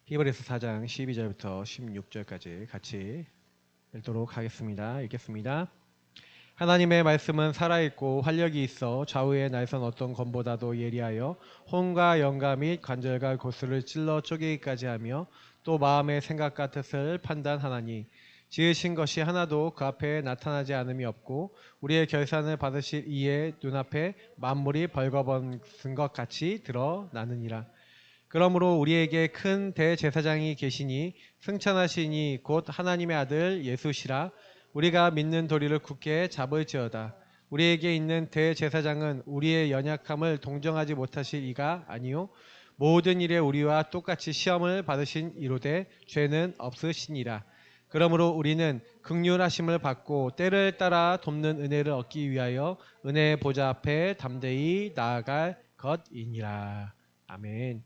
히브리서 4장 12절부터 16절까지 같이 읽도록 하겠습니다. 읽겠습니다. 하나님의 말씀은 살아있고 활력이 있어 좌우의 날선 어떤 검보다도 예리하여 혼과 영과 및 관절과 골수를 찔러 쪼개기까지 하며 또 마음의 생각과 뜻을 판단하나니 지으신 것이 하나도 그 앞에 나타나지 않음이 없고 우리의 결산을 받으실 이의 눈앞에 만물이 벌거벗은 것 같이 드러나느니라. 그러므로 우리에게 큰 대제사장이 계시니 승천하시니 곧 하나님의 아들 예수시라. 우리가 믿는 도리를 굳게 잡을지어다. 우리에게 있는 대제사장은 우리의 연약함을 동정하지 못하실 이가 아니요 모든 일에 우리와 똑같이 시험을 받으신 이로되 죄는 없으시니라. 그러므로 우리는 긍휼하심을 받고 때를 따라 돕는 은혜를 얻기 위하여 은혜의 보좌 앞에 담대히 나아갈 것이니라. 아멘.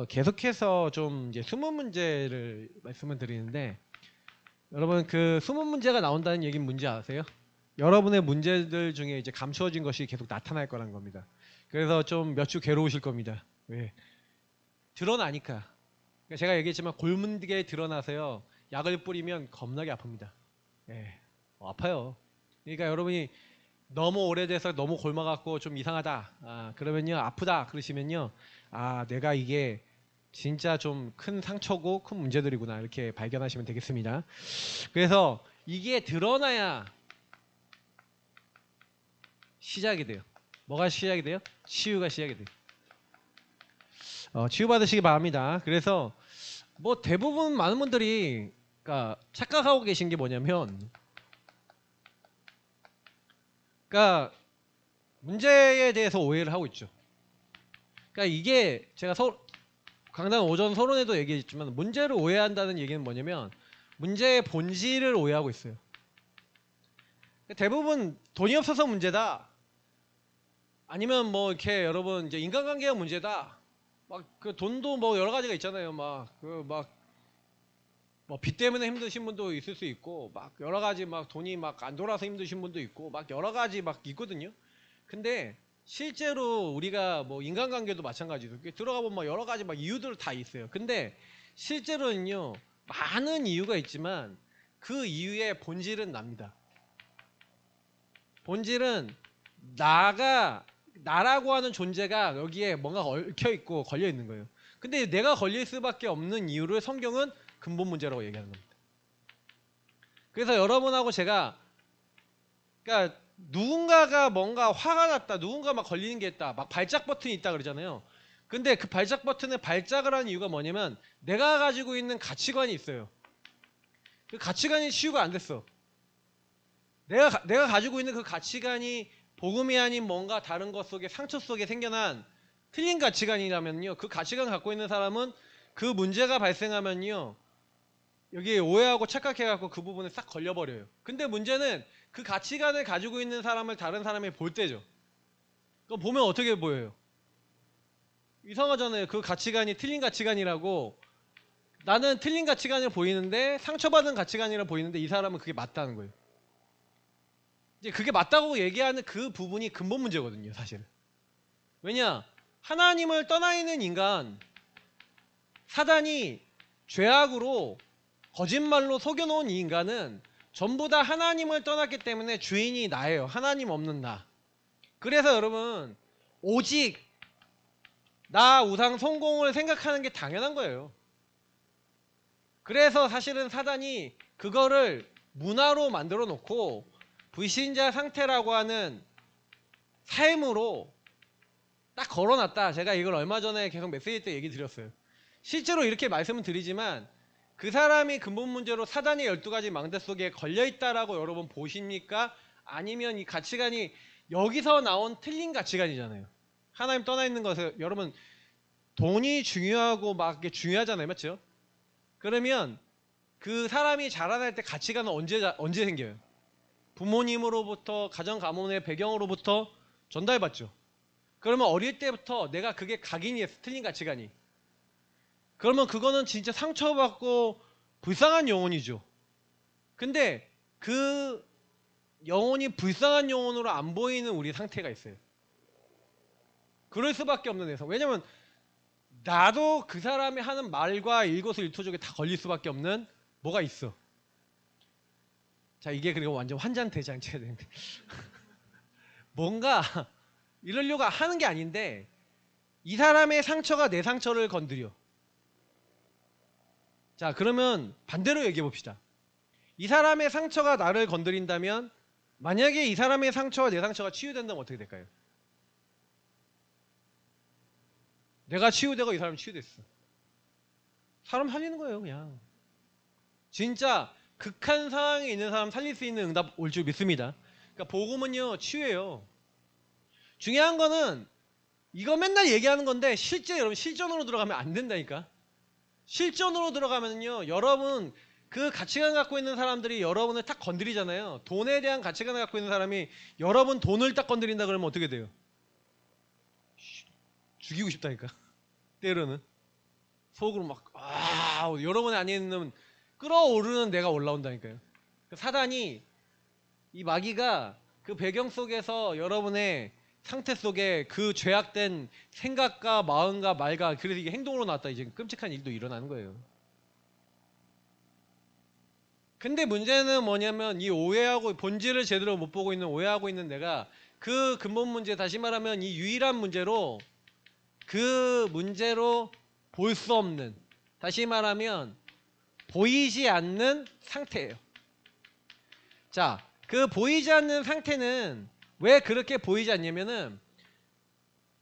계속해서 좀 이제 수문 문제를 말씀을 드리는데, 여러분 그 수문 문제가 나온다는 얘기는 뭔지 아세요? 여러분의 문제들 중에 이제 감추어진 것이 계속 나타날 거란 겁니다. 그래서 좀 몇 주 괴로우실 겁니다. 왜? 드러나니까. 그러니까 제가 얘기했지만 골문디게 드러나서요, 약을 뿌리면 겁나게 아픕니다. 예, 아파요. 그러니까 여러분이 너무 오래돼서 너무 골마갖고 좀 이상하다, 그러면요, 아프다 그러시면요, 내가 이게 진짜 좀 큰 상처고 큰 문제들이구나, 이렇게 발견하시면 되겠습니다. 그래서 이게 드러나야 시작이 돼요. 뭐가 시작이 돼요? 치유가 시작이 돼요. 치유받으시기 바랍니다. 그래서 뭐 대부분 많은 분들이 그러니까 착각하고 계신 게 뭐냐면, 그러니까 문제에 대해서 오해를 하고 있죠. 그러니까 이게 제가 강단 오전 서론에도 얘기했지만, 문제를 오해한다는 얘기는 뭐냐면 문제의 본질을 오해하고 있어요. 대부분 돈이 없어서 문제다, 아니면 뭐 이렇게 여러분 이제 인간관계가 문제다, 막 그 돈도 뭐 여러 가지가 있잖아요. 뭐 빚 때문에 힘드신 분도 있을 수 있고, 막 여러 가지 막 돈이 막 안 돌아서 힘드신 분도 있고, 막 여러 가지 막 있거든요. 근데 실제로 우리가 뭐 인간관계도 마찬가지로 들어가 보면 여러 가지 막 이유들 다 있어요. 근데 실제로는요, 많은 이유가 있지만 그 이유의 본질은 납니다. 본질은 나라고 하는 존재가 여기에 뭔가 얽혀 있고 걸려 있는 거예요. 근데 내가 걸릴 수밖에 없는 이유를 성경은 근본 문제라고 얘기하는 겁니다. 그래서 여러분하고 제가, 그러니까 누군가가 뭔가 화가 났다, 누군가 막 걸리는 게 있다, 막 발작 버튼이 있다 그러잖아요. 근데 그 발작 버튼에 발작을 하는 이유가 뭐냐면 내가 가지고 있는 가치관이 있어요. 그 가치관이 치유가 안 됐어. 내가 가지고 있는 그 가치관이 복음이 아닌 뭔가 다른 것 속에, 상처 속에 생겨난 틀린 가치관이라면요, 그 가치관 갖고 있는 사람은 그 문제가 발생하면요, 여기 오해하고 착각해갖고 그 부분에 싹 걸려버려요. 근데 문제는 그 가치관을 가지고 있는 사람을 다른 사람이 볼 때죠. 그럼 보면 어떻게 보여요? 이상하잖아요. 그 가치관이 틀린 가치관이라고, 나는 틀린 가치관을 보이는데, 상처받은 가치관이라 보이는데 이 사람은 그게 맞다는 거예요. 이제 그게 맞다고 얘기하는 그 부분이 근본 문제거든요, 사실은. 왜냐? 하나님을 떠나 있는 인간, 사단이 죄악으로 거짓말로 속여놓은 이 인간은 전부 다 하나님을 떠났기 때문에 주인이 나예요. 하나님 없는 나. 그래서 여러분, 오직 나 우상 성공을 생각하는 게 당연한 거예요. 그래서 사실은 사단이 그거를 문화로 만들어 놓고 불신자 상태라고 하는 삶으로 딱 걸어놨다. 제가 이걸 얼마 전에 계속 메시지 때 얘기 드렸어요. 실제로 이렇게 말씀을 드리지만 그 사람이 근본 문제로 사단의 12가지 망대 속에 걸려있다라고 여러분 보십니까? 아니면 이 가치관이 여기서 나온 틀린 가치관이잖아요. 하나님 떠나 있는 것을, 여러분 돈이 중요하고 막 이게 중요하잖아요, 맞죠? 그러면 그 사람이 자라날 때 가치관은 언제 생겨요? 부모님으로부터, 가정 가문의 배경으로부터 전달받죠. 그러면 어릴 때부터 내가 그게 각인이 했어, 틀린 가치관이. 그러면 그거는 진짜 상처받고 불쌍한 영혼이죠. 근데 그 영혼이 불쌍한 영혼으로 안 보이는 우리 상태가 있어요. 그럴 수밖에 없는 데서. 왜냐면 나도 그 사람이 하는 말과 일거수일투족에 다 걸릴 수밖에 없는 뭐가 있어. 자, 이게 그리고 완전 환장대장치가 되는데 뭔가 이러려고 하는 게 아닌데 이 사람의 상처가 내 상처를 건드려. 자, 그러면 반대로 얘기해 봅시다. 이 사람의 상처가 나를 건드린다면 만약에 이 사람의 상처와 내 상처가 치유된다면 어떻게 될까요? 내가 치유되고 이 사람이 치유됐어. 사람 살리는 거예요, 그냥. 진짜 극한 상황에 있는 사람 살릴 수 있는 응답 올 줄 믿습니다. 그러니까 복음은요, 치유예요. 중요한 거는 이거 맨날 얘기하는 건데 실제 여러분 실전으로 들어가면 안 된다니까. 실전으로 들어가면요, 여러분 그 가치관 갖고 있는 사람들이 여러분을 딱 건드리잖아요. 돈에 대한 가치관을 갖고 있는 사람이 여러분 돈을 딱 건드린다 그러면 어떻게 돼요? 죽이고 싶다니까. 때로는 속으로 막 여러분의 안에 있는 끌어오르는 내가 올라온다니까요. 사단이 이 마귀가 그 배경 속에서 여러분의 상태 속에 그 죄악된 생각과 마음과 말과 그래서 이게 행동으로 나왔다 이제 끔찍한 일도 일어나는 거예요. 근데 문제는 뭐냐면 이 오해하고 본질을 제대로 못 보고 있는 오해하고 있는 내가 그 근본 문제 다시 말하면 이 유일한 문제로 그 문제로 볼 수 없는 다시 말하면 보이지 않는 상태예요. 자, 그 보이지 않는 상태는 왜 그렇게 보이지 않냐면은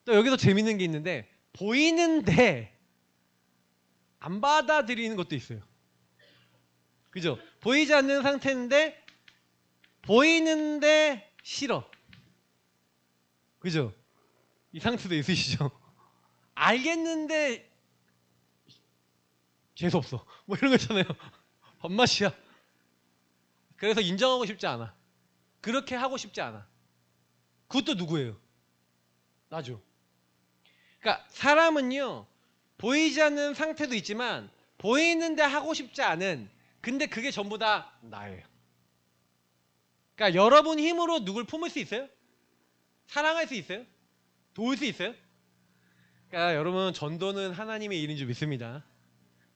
또 여기서 재밌는 게 있는데 보이는데 안 받아들이는 것도 있어요. 그죠? 보이지 않는 상태인데 보이는데 싫어. 그죠? 이 상태도 있으시죠? 알겠는데 재수없어. 뭐 이런 거 있잖아요. 밥맛이야. 그래서 인정하고 싶지 않아. 그렇게 하고 싶지 않아. 그것도 누구예요? 나죠. 그러니까 사람은요, 보이지 않는 상태도 있지만 보이는데 하고 싶지 않은, 근데 그게 전부 다 나예요. 그러니까 여러분 힘으로 누굴 품을 수 있어요? 사랑할 수 있어요? 도울 수 있어요? 그러니까 여러분 전도는 하나님의 일인 줄 믿습니다.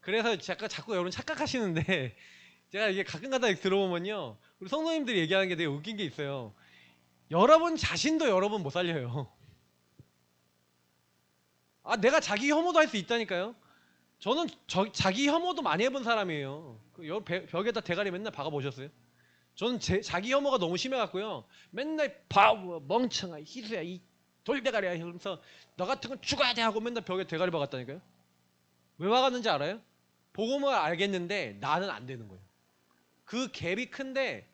그래서 자꾸 여러분 착각하시는데 제가 이게 가끔가다 들어보면요, 우리 성도님들이 얘기하는 게 되게 웃긴 게 있어요. 여러분 자신도 여러분 못 살려요. 내가 자기 혐오도 할 수 있다니까요. 저는 자기 혐오도 많이 해본 사람이에요. 벽에다 대가리 맨날 박아보셨어요? 저는 자기 혐오가 너무 심해갖고요. 맨날 바보, 멍청아, 희수야, 이 돌대가리야 이러면서 너 같은 건 죽어야 돼 하고 맨날 벽에 대가리 박았다니까요. 왜 박았는지 알아요? 복음을 알겠는데 나는 안 되는 거예요. 그 갭이 큰데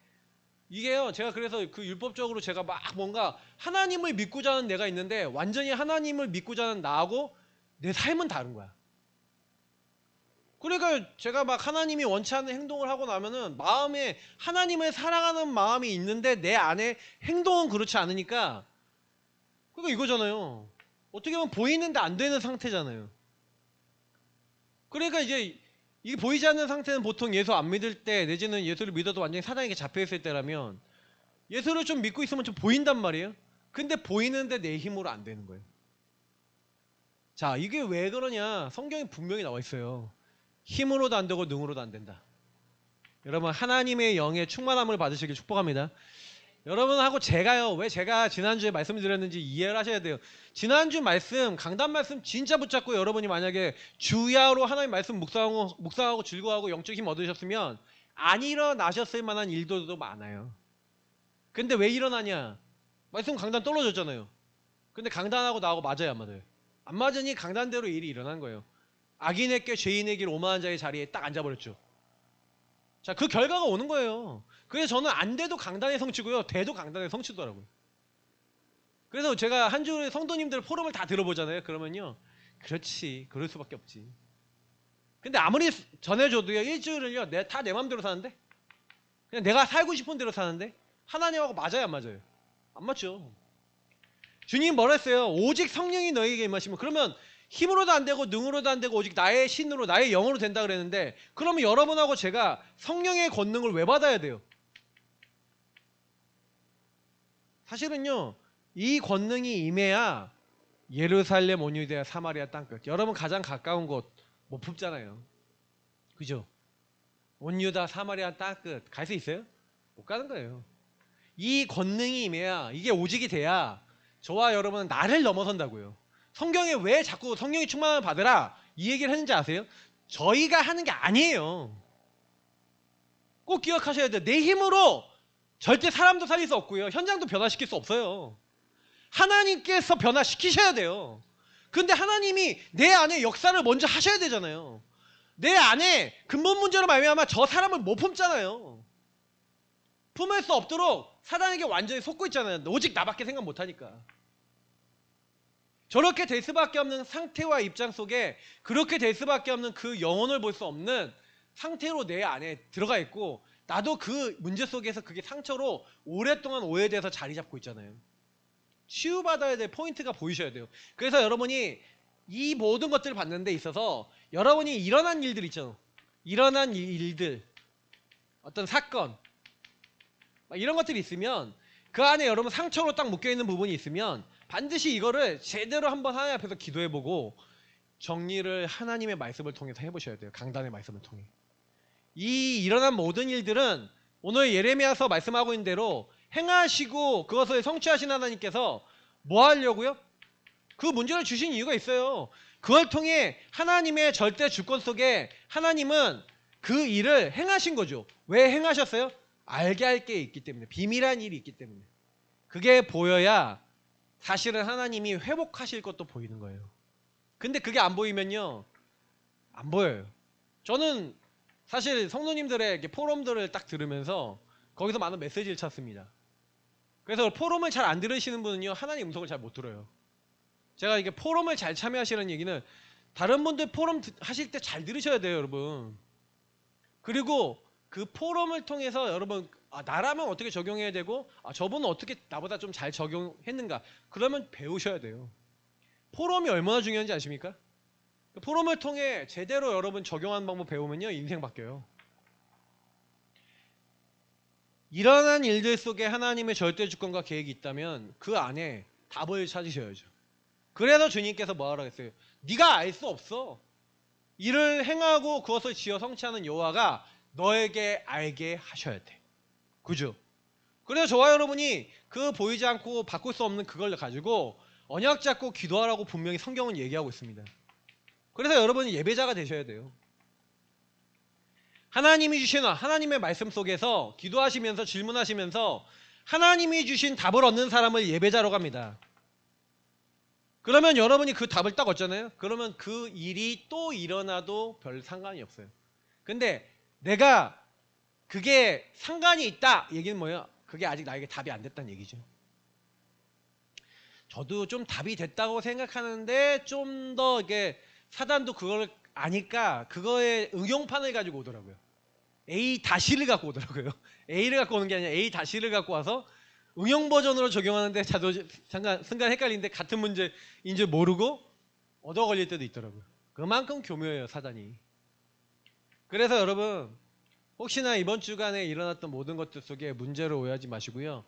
이게요, 제가 그래서 그 율법적으로 제가 막 뭔가 하나님을 믿고자 하는 내가 있는데 완전히 하나님을 믿고자 하는 나하고 내 삶은 다른 거야. 그러니까 제가 막 하나님이 원치 않는 행동을 하고 나면은 마음에 하나님을 사랑하는 마음이 있는데 내 안에 행동은 그렇지 않으니까 그러니까 이거잖아요. 어떻게 보면 보이는데 안 되는 상태잖아요. 그러니까 이제 이게 보이지 않는 상태는 보통 예수 안 믿을 때 내지는 예수를 믿어도 완전히 사단에게 잡혀있을 때라면 예수를 좀 믿고 있으면 좀 보인단 말이에요. 근데 보이는데 내 힘으로 안 되는 거예요. 자, 이게 왜 그러냐? 성경에 분명히 나와 있어요. 힘으로도 안 되고 능으로도 안 된다. 여러분 하나님의 영의 충만함을 받으시길 축복합니다. 여러분하고 제가요, 왜 제가 지난주에 말씀을 드렸는지 이해를 하셔야 돼요. 지난주 말씀, 강단 말씀 진짜 붙잡고 여러분이 만약에 주야로 하나님 말씀 묵상하고 즐거워하고 영적 힘 얻으셨으면 안 일어나셨을 만한 일들도 많아요. 근데 왜 일어나냐? 말씀 강단 떨어졌잖아요. 근데 강단하고 나하고 맞아요, 안 맞아요? 안 맞으니 강단대로 일이 일어난 거예요. 악인에게 죄인에게 오만한 자의 자리에 딱 앉아버렸죠. 자, 그 결과가 오는 거예요. 그래서 저는 안 돼도 강단의 성취고요, 돼도 강단의 성취더라고요. 그래서 제가 한 주에 성도님들 포럼을 다 들어보잖아요. 그러면요, 그렇지, 그럴 수밖에 없지. 근데 아무리 전해줘도요, 일주일을요, 다 내 맘대로 사는데, 그냥 내가 살고 싶은 대로 사는데 하나님하고 맞아요, 안 맞아요? 안 맞죠. 주님 뭐라 했어요? 오직 성령이 너에게 임하시면, 그러면 힘으로도 안 되고 능으로도 안 되고 오직 나의 신으로 나의 영으로 된다 그랬는데, 그러면 여러분하고 제가 성령의 권능을 왜 받아야 돼요? 사실은요, 이 권능이 임해야 예루살렘 온 유대야 사마리아 땅끝. 여러분 가장 가까운 곳 못 품잖아요. 그죠? 온 유다 사마리아 땅끝 갈 수 있어요? 못 가는 거예요. 이 권능이 임해야, 이게 오직이 돼야 저와 여러분은 나를 넘어선다고요. 성경에 왜 자꾸 성령의 충만을 받으라 이 얘기를 했는지 아세요? 저희가 하는 게 아니에요. 꼭 기억하셔야 돼요. 내 힘으로 절대 사람도 살릴 수 없고요. 현장도 변화시킬 수 없어요. 하나님께서 변화시키셔야 돼요. 근데 하나님이 내 안에 역사를 먼저 하셔야 되잖아요. 내 안에 근본 문제로 말미암아 저 사람을 못 품잖아요. 품을 수 없도록 사단에게 완전히 속고 있잖아요. 오직 나밖에 생각 못하니까. 저렇게 될 수밖에 없는 상태와 입장 속에 그렇게 될 수밖에 없는 그 영혼을 볼 수 없는 상태로 내 안에 들어가 있고, 나도 그 문제 속에서 그게 상처로 오랫동안 오해돼서 자리 잡고 있잖아요. 치유받아야 될 포인트가 보이셔야 돼요. 그래서 여러분이 이 모든 것들을 받는 데 있어서 여러분이 일어난 일들 있죠. 일어난 일들, 어떤 사건 이런 것들이 있으면 그 안에 여러분 상처로 딱 묶여있는 부분이 있으면 반드시 이거를 제대로 한번 하나님 앞에서 기도해보고 정리를 하나님의 말씀을 통해서 해보셔야 돼요. 강단의 말씀을 통해. 이 일어난 모든 일들은 오늘 예레미야서 말씀하고 있는 대로 행하시고 그것을 성취하신 하나님께서 뭐 하려고요? 그 문제를 주신 이유가 있어요. 그걸 통해 하나님의 절대 주권 속에 하나님은 그 일을 행하신 거죠. 왜 행하셨어요? 알게 할 게 있기 때문에, 비밀한 일이 있기 때문에. 그게 보여야 사실은 하나님이 회복하실 것도 보이는 거예요. 근데 그게 안 보이면요, 안 보여요. 저는 사실 성도님들의 포럼들을 딱 들으면서 거기서 많은 메시지를 찾습니다. 그래서 포럼을 잘 안 들으시는 분은요, 하나님 음성을 잘 못 들어요. 제가 이게 포럼을 잘 참여하시라는 얘기는 다른 분들 포럼 하실 때 잘 들으셔야 돼요, 여러분. 그리고 그 포럼을 통해서 여러분, 나라면 어떻게 적용해야 되고, 저분은 어떻게 나보다 좀 잘 적용했는가, 그러면 배우셔야 돼요. 포럼이 얼마나 중요한지 아십니까? 그 포럼을 통해 제대로 여러분 적용하는 방법 배우면요, 인생 바뀌어요. 일어난 일들 속에 하나님의 절대 주권과 계획이 있다면 그 안에 답을 찾으셔야죠. 그래서 주님께서 뭐하라고 했어요? 네가 알 수 없어. 이를 행하고 그것을 지어 성취하는 여호와가 너에게 알게 하셔야 돼. 그죠? 그래서 저와 여러분이 그 보이지 않고 바꿀 수 없는 그걸 가지고 언약 잡고 기도하라고 분명히 성경은 얘기하고 있습니다. 그래서 여러분이 예배자가 되셔야 돼요. 하나님이 주신 하나님의 말씀 속에서 기도하시면서 질문하시면서 하나님이 주신 답을 얻는 사람을 예배자로 갑니다. 그러면 여러분이 그 답을 딱 얻잖아요. 그러면 그 일이 또 일어나도 별 상관이 없어요. 근데 내가 그게 상관이 있다 얘기는 뭐예요? 그게 아직 나에게 답이 안 됐다는 얘기죠. 저도 좀 답이 됐다고 생각하는데 좀 더 이게 사단도 그걸 아니까 그거에 응용판을 가지고 오더라고요. A 다시를 갖고 오더라고요. A를 갖고 오는 게 아니라 A 다시를 갖고 와서 응용 버전으로 적용하는데 저도 순간 헷갈리는데 같은 문제인 줄 모르고 얻어 걸릴 때도 있더라고요. 그만큼 교묘해요, 사단이. 그래서 여러분, 혹시나 이번 주간에 일어났던 모든 것들 속에 문제를 오해하지 마시고요.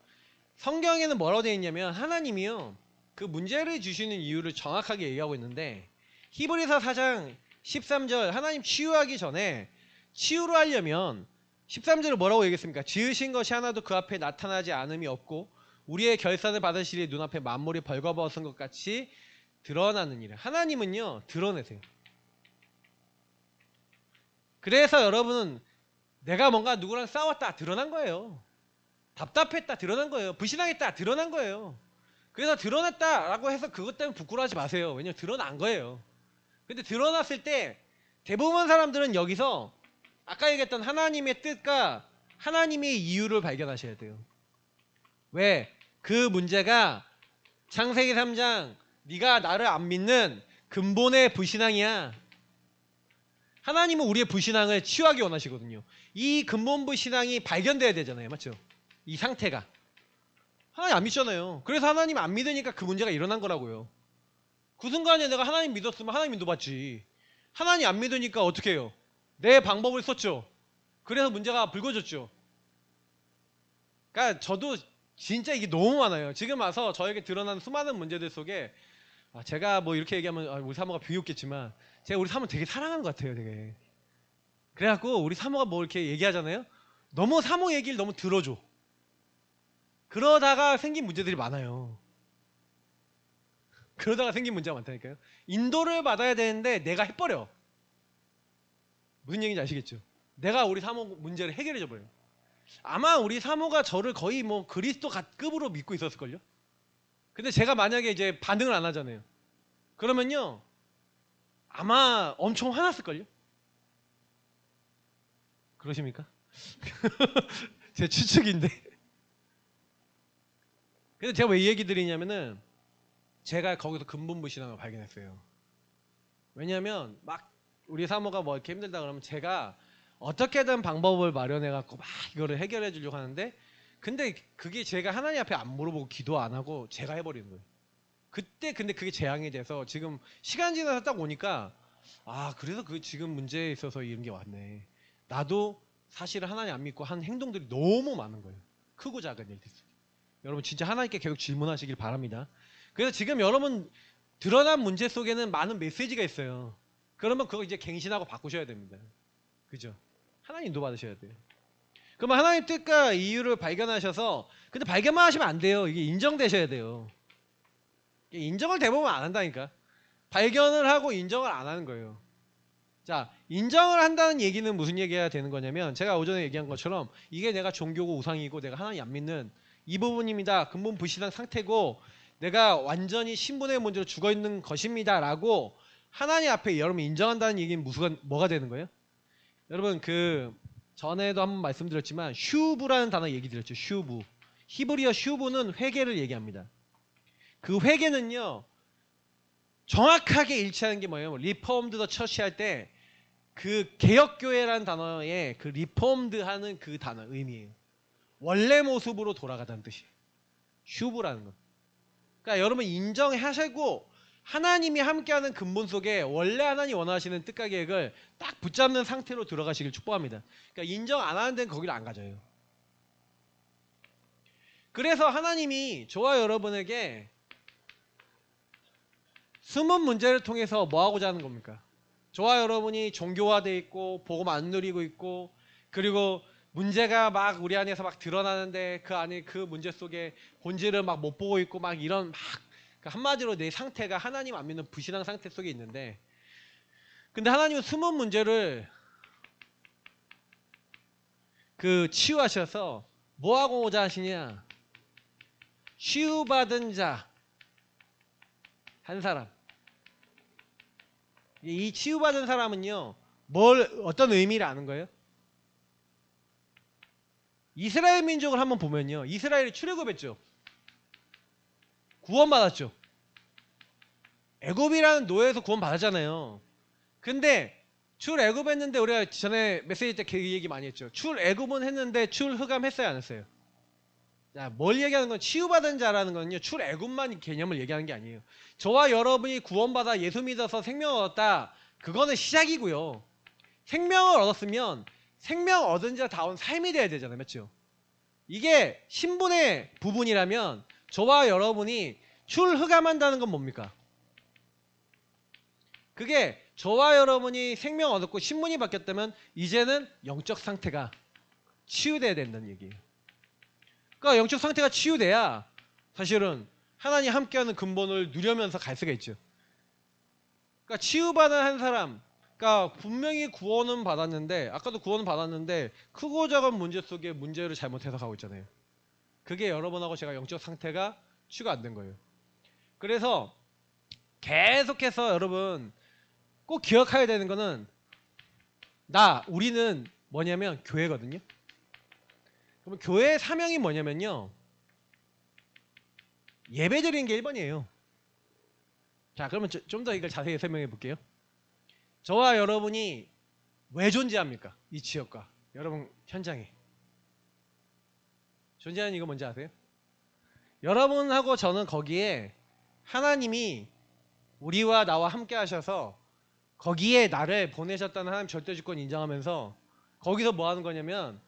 성경에는 뭐라고 되어 있냐면 하나님이요, 그 문제를 주시는 이유를 정확하게 얘기하고 있는데 히브리서 4장 13절, 하나님 치유하기 전에 치유를 하려면 13절을 뭐라고 얘기했습니까? 지으신 것이 하나도 그 앞에 나타나지 않음이 없고 우리의 결산을 받으시리 눈앞에 만물이 벌거벗은 것 같이 드러나느니라. 하나님은요, 드러내세요. 그래서 여러분은 내가 뭔가 누구랑 싸웠다 드러난 거예요. 답답했다 드러난 거예요. 불신앙했다 드러난 거예요. 그래서 드러났다라고 해서 그것 때문에 부끄러워하지 마세요. 왜냐면 드러난 거예요. 근데 드러났을 때 대부분 사람들은 여기서 아까 얘기했던 하나님의 뜻과 하나님의 이유를 발견하셔야 돼요. 왜? 그 문제가 창세기 3장 네가 나를 안 믿는 근본의 불신앙이야. 하나님은 우리의 불신앙을 치유하기 원하시거든요. 이 근본 불신앙이 발견돼야 되잖아요. 맞죠? 이 상태가. 하나님 안 믿잖아요. 그래서 하나님 안 믿으니까 그 문제가 일어난 거라고요. 그 순간에 내가 하나님 믿었으면 하나님 믿어봤지. 하나님 안 믿으니까 어떻게 해요? 내 방법을 썼죠. 그래서 문제가 불거졌죠. 그러니까 저도 진짜 이게 너무 많아요. 지금 와서 저에게 드러난 수많은 문제들 속에 제가 뭐 이렇게 얘기하면 우리 사모가 비웃겠지만 제가 우리 사모 되게 사랑하는 것 같아요, 되게. 그래갖고 우리 사모가 뭐 이렇게 얘기하잖아요. 너무 사모 얘기를 너무 들어줘. 그러다가 생긴 문제들이 많아요. 그러다가 생긴 문제가 많다니까요. 인도를 받아야 되는데 내가 해버려. 무슨 얘기인지 아시겠죠? 내가 우리 사모 문제를 해결해줘 버려요. 아마 우리 사모가 저를 거의 뭐 그리스도 급으로 믿고 있었을걸요. 근데 제가 만약에 이제 반응을 안 하잖아요. 그러면요 아마 엄청 화났을걸요. 그러십니까? 제 추측인데. 근데 제가 왜 이 얘기 드리냐면은 제가 거기서 근본무신앙을 발견했어요. 왜냐면 막 우리 사모가 뭐 이렇게 힘들다 그러면 제가 어떻게든 방법을 마련해 갖고 막 이거를 해결해 주려고 하는데 근데 그게 제가 하나님 앞에 안 물어보고 기도 안 하고 제가 해버리는 거예요. 그때 근데 그게 재앙이 돼서 지금 시간 지나서 딱 오니까 그래서 그 지금 문제에 있어서 이런 게 왔네. 나도 사실은 하나님 안 믿고 한 행동들이 너무 많은 거예요. 크고 작은 일들. 여러분 진짜 하나님께 계속 질문하시길 바랍니다. 그래서 지금 여러분 드러난 문제 속에는 많은 메시지가 있어요. 그러면 그거 이제 갱신하고 바꾸셔야 됩니다. 그죠? 하나님 인도 받으셔야 돼요. 그러면 하나님 뜻과 이유를 발견하셔서 근데 발견만 하시면 안 돼요. 이게 인정되셔야 돼요. 인정을 대부분 안 한다니까. 발견을 하고 인정을 안 하는 거예요. 자, 인정을 한다는 얘기는 무슨 얘기가 되는 거냐면 제가 오전에 얘기한 것처럼 이게 내가 종교고 우상이고 내가 하나님 안 믿는 이 부분입니다. 근본 불신앙 상태고 내가 완전히 신분의 문제로 죽어있는 것입니다 라고 하나님 앞에 여러분 인정한다는 얘기는 뭐가 되는 거예요? 여러분 그 전에도 한번 말씀드렸지만 슈브라는 단어 얘기 드렸죠. 슈브. 히브리어 슈브는 회개를 얘기합니다. 그 회개는요 정확하게 일치하는 게 뭐예요? 리폼드 더 처치 할 때 그 개혁교회라는 단어에 그 리폼드 하는 그 단어 의미예요. 원래 모습으로 돌아가다는 뜻이에요. 슈브라는 거. 그러니까 여러분 인정하시고 하나님이 함께하는 근본 속에 원래 하나님 원하시는 뜻과 계획을 딱 붙잡는 상태로 들어가시길 축복합니다. 그러니까 인정 안 하는 데는 거기를 안 가져요. 그래서 하나님이 저와 여러분에게 숨은 문제를 통해서 뭐 하고자 하는 겁니까? 저와 여러분이 종교화되어 있고 복음 안 누리고 있고 그리고 문제가 막 우리 안에서 막 드러나는데 그 안에 그 문제 속에 본질을 막 못 보고 있고 막 이런 막 한마디로 내 상태가 하나님 안 믿는 불신앙 상태 속에 있는데 근데 하나님은 숨은 문제를 그 치유하셔서 뭐 하고자 하시냐? 치유받은 자 한 사람. 이 치유받은 사람은요 어떤 의미를 아는 거예요? 이스라엘 민족을 한번 보면요 이스라엘이 출애굽했죠. 구원받았죠. 애굽이라는 노예에서 구원받았잖아요. 근데 출애굽했는데 우리가 전에 메시지 때 그 얘기 많이 했죠. 출애굽은 했는데 출흑암 했어요 안 했어요? 자, 뭘 얘기하는 건 치유받은 자라는 건요 출애굽만 개념을 얘기하는 게 아니에요. 저와 여러분이 구원받아 예수 믿어서 생명을 얻었다. 그거는 시작이고요. 생명을 얻었으면 생명 얻은 자다운 삶이 돼야 되잖아요. 맞죠? 이게 신분의 부분이라면 저와 여러분이 출흑암한다는 건 뭡니까? 그게 저와 여러분이 생명 얻었고 신분이 바뀌었다면 이제는 영적 상태가 치유돼야 된다는 얘기예요. 그러니까 영적 상태가 치유돼야 사실은 하나님 함께하는 근본을 누려면서 갈 수가 있죠. 그러니까 치유받은 한 사람, 그러니까 분명히 구원은 받았는데 아까도 구원은 받았는데 크고 작은 문제 속에 문제를 잘못 해석하고 있잖아요. 그게 여러분하고 제가 영적 상태가 치유가 안 된 거예요. 그래서 계속해서 여러분 꼭 기억해야 되는 거는 우리는 뭐냐면 교회거든요. 그러면 교회의 사명이 뭐냐면요 예배 드리는 게 1번이에요. 자 그러면 좀 더 이걸 자세히 설명해 볼게요. 저와 여러분이 왜 존재합니까? 이 지역과 여러분 현장에 존재하는 이거 뭔지 아세요? 여러분하고 저는 거기에 하나님이 우리와 나와 함께 하셔서 거기에 나를 보내셨다는 하나님 절대주권 인정하면서 거기서 뭐 하는 거냐면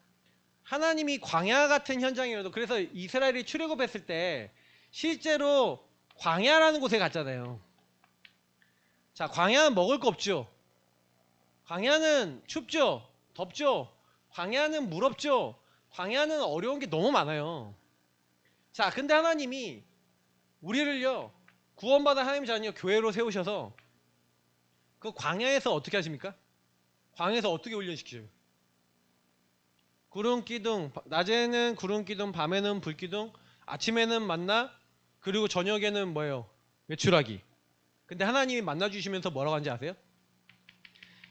하나님이 광야 같은 현장이라도 그래서 이스라엘이 출애굽했을 때 실제로 광야라는 곳에 갔잖아요. 자, 광야는 먹을 거 없죠. 광야는 춥죠. 덥죠. 광야는 물 없죠. 광야는 어려운 게 너무 많아요. 자, 근데 하나님이 우리를요, 구원받은 하나님 자녀 교회로 세우셔서 그 광야에서 어떻게 하십니까? 광야에서 어떻게 훈련시키죠? 구름 기둥, 낮에는 구름 기둥, 밤에는 불 기둥, 아침에는 만나, 그리고 저녁에는 뭐예요? 외출하기. 근데 하나님이 만나 주시면서 뭐라고 하는지 아세요?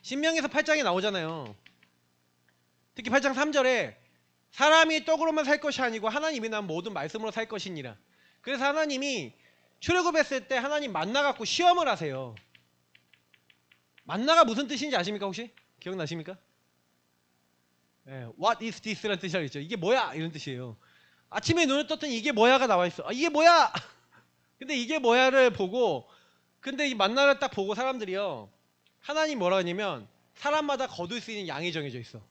신명에서 8장에 나오잖아요. 특히 8장 3절에 사람이 떡으로만 살 것이 아니고 하나님이 난 모든 말씀으로 살 것이니라. 그래서 하나님이 출애굽했을 때 하나님 만나 갖고 시험을 하세요. 만나가 무슨 뜻인지 아십니까 혹시? 기억나십니까? 네, What is this? 라는 뜻이라고 했죠. 이게 뭐야? 이런 뜻이에요. 아침에 눈을 떴더니 이게 뭐야가 나와 있어. 아, 이게 뭐야? 근데 이게 뭐야를 보고, 근데 이 만나를 딱 보고 사람들이요, 하나님 뭐라 하냐면 사람마다 거둘 수 있는 양이 정해져 있어.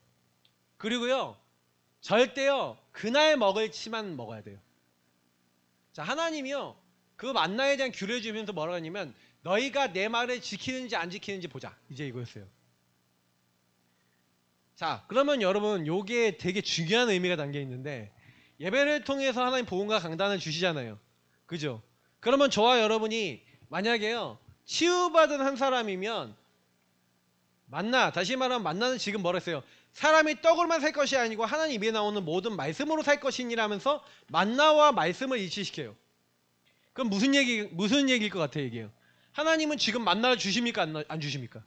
그리고요, 절대요 그날 먹을 치만 먹어야 돼요. 자, 하나님이요 그 만나에 대한 규례를 주면서 뭐라 하냐면 너희가 내 말을 지키는지 안 지키는지 보자, 이제 이거였어요. 자, 그러면 여러분 요게 되게 중요한 의미가 담겨 있는데, 예배를 통해서 하나님 복음과 강단을 주시잖아요. 그죠? 그러면 저와 여러분이 만약에요 치유받은 한 사람이면, 만나, 다시 말하면 만나는 지금 뭐라 했어요? 사람이 떡으로만 살 것이 아니고 하나님 입에 나오는 모든 말씀으로 살 것이니라면서 만나와 말씀을 일치시켜요. 그럼 무슨 얘기일 것 같아요 이게요? 하나님은 지금 만나를 주십니까 안 주십니까?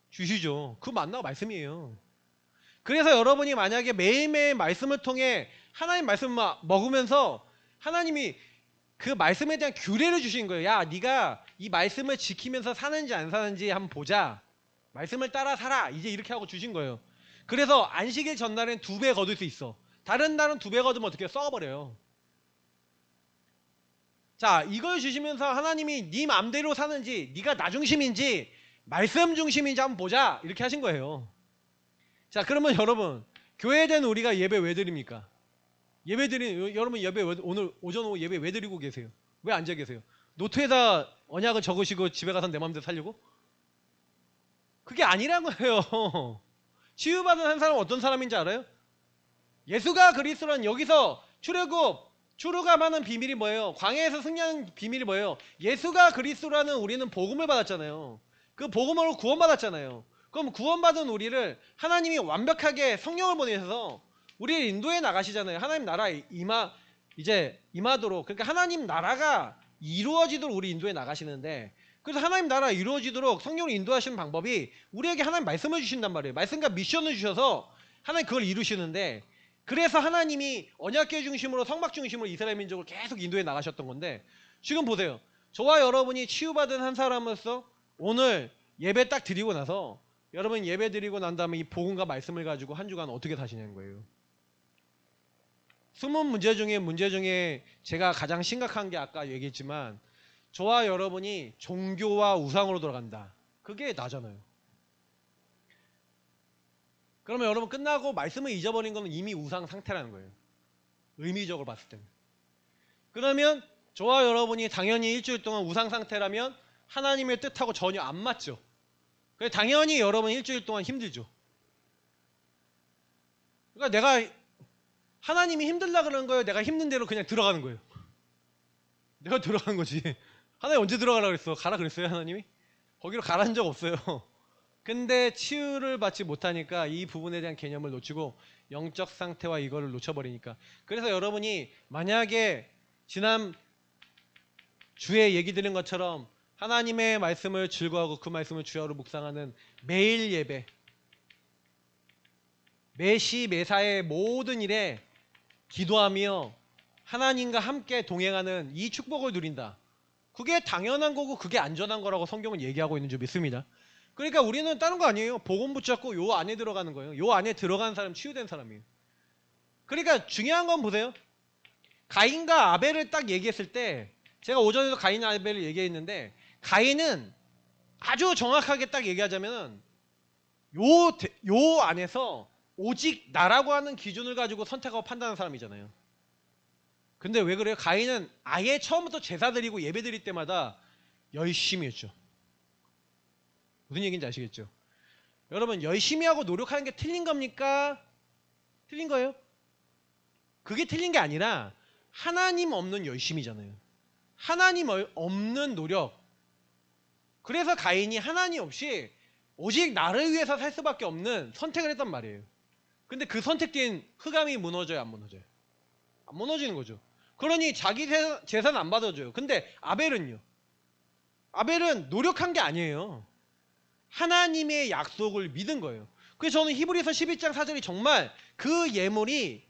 주시죠. 그 만나가 말씀이에요. 그래서 여러분이 만약에 매일매일 말씀을 통해 하나님 말씀을 먹으면서 하나님이 그 말씀에 대한 규례를 주신 거예요. 야, 네가 이 말씀을 지키면서 사는지 안 사는지 한번 보자. 말씀을 따라 살아. 이제 이렇게 하고 주신 거예요. 그래서 안식일 전날엔 2배 거둘 수 있어. 다른 날은 2배 거두면 어떻게 썩어버려요. 자, 이걸 주시면서 하나님이 네 맘대로 사는지, 네가 나 중심인지 말씀 중심인지 한번 보자, 이렇게 하신 거예요. 자, 그러면 여러분 교회에 대한 우리가 예배 왜 드립니까? 여러분 예배 오늘 오전 오후 예배 왜 드리고 계세요? 왜 앉아 계세요? 노트에다 언약을 적으시고 집에 가서 내 맘대로 살려고? 그게 아니란 거예요. 치유받은 한 사람은 어떤 사람인지 알아요? 예수가 그리스도란, 여기서 출애굽하는 비밀이 뭐예요? 광야에서 승리하는 비밀이 뭐예요? 예수가 그리스도라는 우리는 복음을 받았잖아요. 그 복음으로 구원받았잖아요. 그럼 구원받은 우리를 하나님이 완벽하게 성령을 보내셔서 우리를 인도해 나가시잖아요. 하나님 나라 임하도록. 그러니까 하나님 나라가 이루어지도록 우리 인도해 나가시는데, 그래서 하나님 나라 이루어지도록 성령을 인도하시는 방법이 우리에게 하나님 말씀을 주신단 말이에요. 말씀과 미션을 주셔서 하나님 그걸 이루시는데, 그래서 하나님이 언약궤 중심으로 성막 중심으로 이스라엘 민족을 계속 인도해 나가셨던 건데, 지금 보세요. 저와 여러분이 치유받은 한 사람으로서 오늘 예배 딱 드리고 나서, 여러분 예배 드리고 난 다음에 이 복음과 말씀을 가지고 한 주간 어떻게 사시냐는 거예요. 숨은 문제 중에 제가 가장 심각한 게 아까 얘기했지만, 저와 여러분이 종교와 우상으로 돌아간다. 그게 나잖아요. 그러면 여러분 끝나고 말씀을 잊어버린 거는 이미 우상 상태라는 거예요. 의미적으로 봤을 때는. 그러면 저와 여러분이 당연히 일주일 동안 우상 상태라면 하나님의 뜻하고 전혀 안 맞죠. 그래서 당연히 여러분 일주일 동안 힘들죠. 그러니까 내가 하나님이 힘들라 그러는 거예요? 내가 힘든 대로 그냥 들어가는 거예요? 내가 들어가는 거지. 하나님 언제 들어가라 그랬어? 가라 그랬어요 하나님이? 거기로 가라는 적 없어요. 근데 치유를 받지 못하니까 이 부분에 대한 개념을 놓치고 영적 상태와 이거를 놓쳐버리니까. 그래서 여러분이 만약에 지난 주에 얘기 드린 것처럼 하나님의 말씀을 즐거워하고 그 말씀을 주야로 묵상하는 매일 예배, 매시 매사의 모든 일에 기도하며 하나님과 함께 동행하는 이 축복을 누린다. 그게 당연한 거고 그게 안전한 거라고 성경은 얘기하고 있는 줄 믿습니다. 그러니까 우리는 다른 거 아니에요. 복음 붙잡고 요 안에 들어가는 거예요. 요 안에 들어간 사람 치유된 사람이에요. 그러니까 중요한 건 보세요. 가인과 아벨을 딱 얘기했을 때, 제가 오전에도 가인과 아벨을 얘기했는데, 가인은 아주 정확하게 딱 얘기하자면 요 안에서 오직 나라고 하는 기준을 가지고 선택하고 판단하는 사람이잖아요. 근데 왜 그래요? 가인은 아예 처음부터 제사 드리고 예배 드릴 때마다 열심히 했죠. 무슨 얘기인지 아시겠죠? 여러분 열심히 하고 노력하는 게 틀린 겁니까? 틀린 거예요? 그게 틀린 게 아니라 하나님 없는 열심이잖아요. 하나님 없는 노력. 그래서 가인이 하나님 없이 오직 나를 위해서 살 수밖에 없는 선택을 했단 말이에요. 근데 그 선택 뒤엔 흑암이 무너져요, 안 무너져요? 안 무너지는 거죠. 그러니 자기 재산 안 받아줘요. 근데 아벨은요? 아벨은 노력한 게 아니에요. 하나님의 약속을 믿은 거예요. 그래서 저는 히브리서 11장 4절이 정말 그 예물이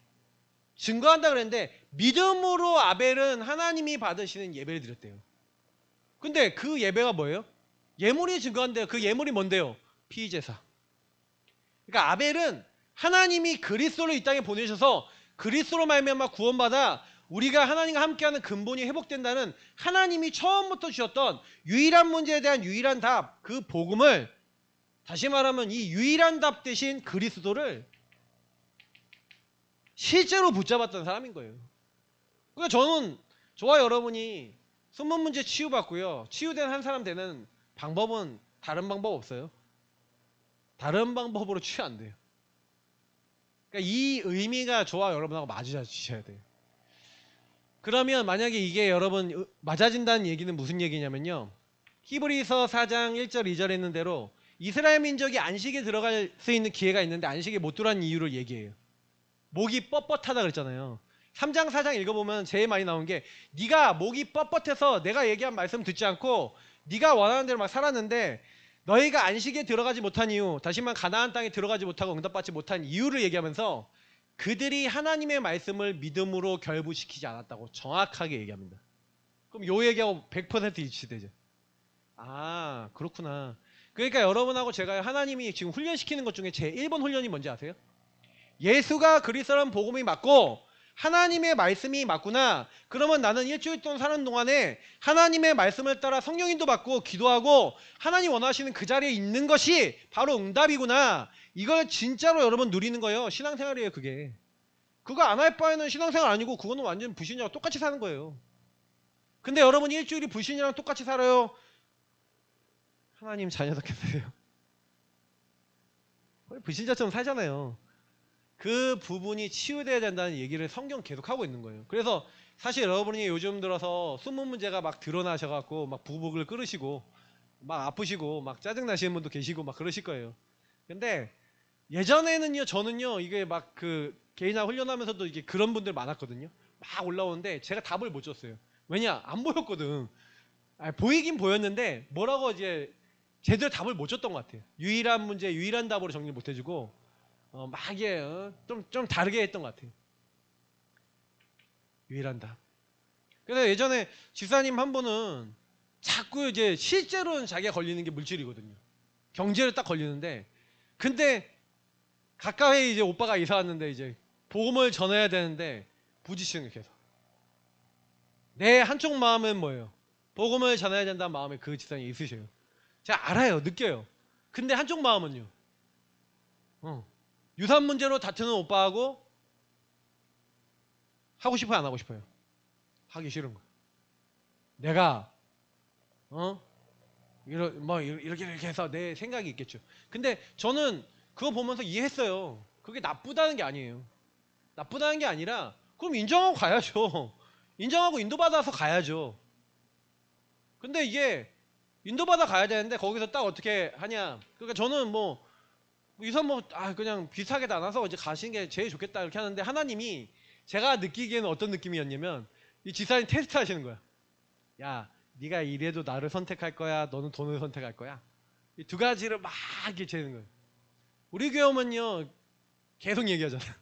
증거한다 그랬는데 믿음으로 아벨은 하나님이 받으시는 예배를 드렸대요. 근데 그 예배가 뭐예요? 예물이 증거한대요. 그 예물이 뭔데요? 피제사. 그러니까 아벨은 하나님이 그리스도를 이 땅에 보내셔서 그리스도로 말미암아 구원받아 우리가 하나님과 함께하는 근본이 회복된다는 하나님이 처음부터 주셨던 유일한 문제에 대한 유일한 답, 그 복음을, 다시 말하면 이 유일한 답 대신 그리스도를 실제로 붙잡았던 사람인 거예요. 그러니까 저는 저와 여러분이 순문 문제 치유받고요, 치유된 한 사람 되는 방법은 다른 방법 없어요. 다른 방법으로 치유 안 돼요. 그러니까 이 의미가 저와 여러분하고 맞으셔야 돼요. 그러면 만약에 이게 여러분 맞아진다는 얘기는 무슨 얘기냐면요, 히브리서 4장 1절 2절에 있는 대로 이스라엘 민족이 안식에 들어갈 수 있는 기회가 있는데 안식에 못 들어간 이유를 얘기해요. 목이 뻣뻣하다 그랬잖아요. 3장 4장 읽어보면 제일 많이 나온 게, 네가 목이 뻣뻣해서 내가 얘기한 말씀 듣지 않고 네가 원하는 대로 막 살았는데 너희가 안식에 들어가지 못한 이유, 다시 말하면 가나안 땅에 들어가지 못하고 응답받지 못한 이유를 얘기하면서 그들이 하나님의 말씀을 믿음으로 결부시키지 않았다고 정확하게 얘기합니다. 그럼 요 얘기하고 100% 일치되죠. 아, 그렇구나. 그러니까 여러분하고 제가 하나님이 지금 훈련시키는 것 중에 제 1번 훈련이 뭔지 아세요? 예수가 그리스도라는 복음이 맞고 하나님의 말씀이 맞구나. 그러면 나는 일주일 동안 사는 동안에 하나님의 말씀을 따라 성령인도 받고 기도하고 하나님 원하시는 그 자리에 있는 것이 바로 응답이구나. 이걸 진짜로 여러분 누리는 거예요. 신앙생활이에요, 그게. 그거 안 할 바에는 신앙생활 아니고 그거는 완전 불신이랑 똑같이 사는 거예요. 근데 여러분이 일주일이 불신이랑 똑같이 살아요. 하나님 자녀답겠어요. 불신자처럼 살잖아요. 그 부분이 치유돼야 된다는 얘기를 성경 계속 하고 있는 거예요. 그래서 사실 여러분이 요즘 들어서 순문 문제가 막 드러나셔갖고 막 부복을 끓으시고 막 아프시고 막 짜증나시는 분도 계시고 막 그러실 거예요. 근데 예전에는요, 저는요, 이게 막 그 개인화 훈련하면서도 이게 그런 분들 많았거든요. 막 올라오는데 제가 답을 못 줬어요. 왜냐? 안 보였거든. 보이긴 보였는데 뭐라고 이제 제대로 답을 못 줬던 것 같아요. 유일한 문제, 유일한 답으로 정리 못 해주고 막 이게 좀 다르게 했던 것 같아요. 유일한 답. 그래서 예전에 집사님 한 분은 자꾸 이제 실제로는 자기가 걸리는 게 물질이거든요. 경제를 딱 걸리는데, 근데 가까이 이제 오빠가 이사 왔는데 이제 복음을 전해야 되는데 부딪히는 게 계속. 내 한쪽 마음은 뭐예요? 복음을 전해야 된다는 마음에 그 집사님이 있으셔요. 제가 알아요, 느껴요. 근데 한쪽 마음은요. 유산 문제로 다투는 오빠하고 하고 싶어요, 안 하고 싶어요? 하기 싫은 거예요. 내가 이렇게 해서 내 생각이 있겠죠. 근데 저는 그거 보면서 이해했어요. 그게 나쁘다는 게 아니에요. 나쁘다는 게 아니라 그럼 인정하고 가야죠. 인정하고 인도받아서 가야죠. 근데 이게 인도받아 가야 되는데 거기서 딱 어떻게 하냐. 그러니까 저는 뭐 유산 그냥 비슷하게 나눠서 이제 가시는 게 제일 좋겠다 이렇게 하는데, 하나님이 제가 느끼기에는 어떤 느낌이었냐면 이 지사님 테스트 하시는 거야. 야, 네가 이래도 나를 선택할 거야, 너는 돈을 선택할 거야. 이 두 가지를 막 이렇게 재는 거예요. 우리 교회 오면요 계속 얘기하잖아요.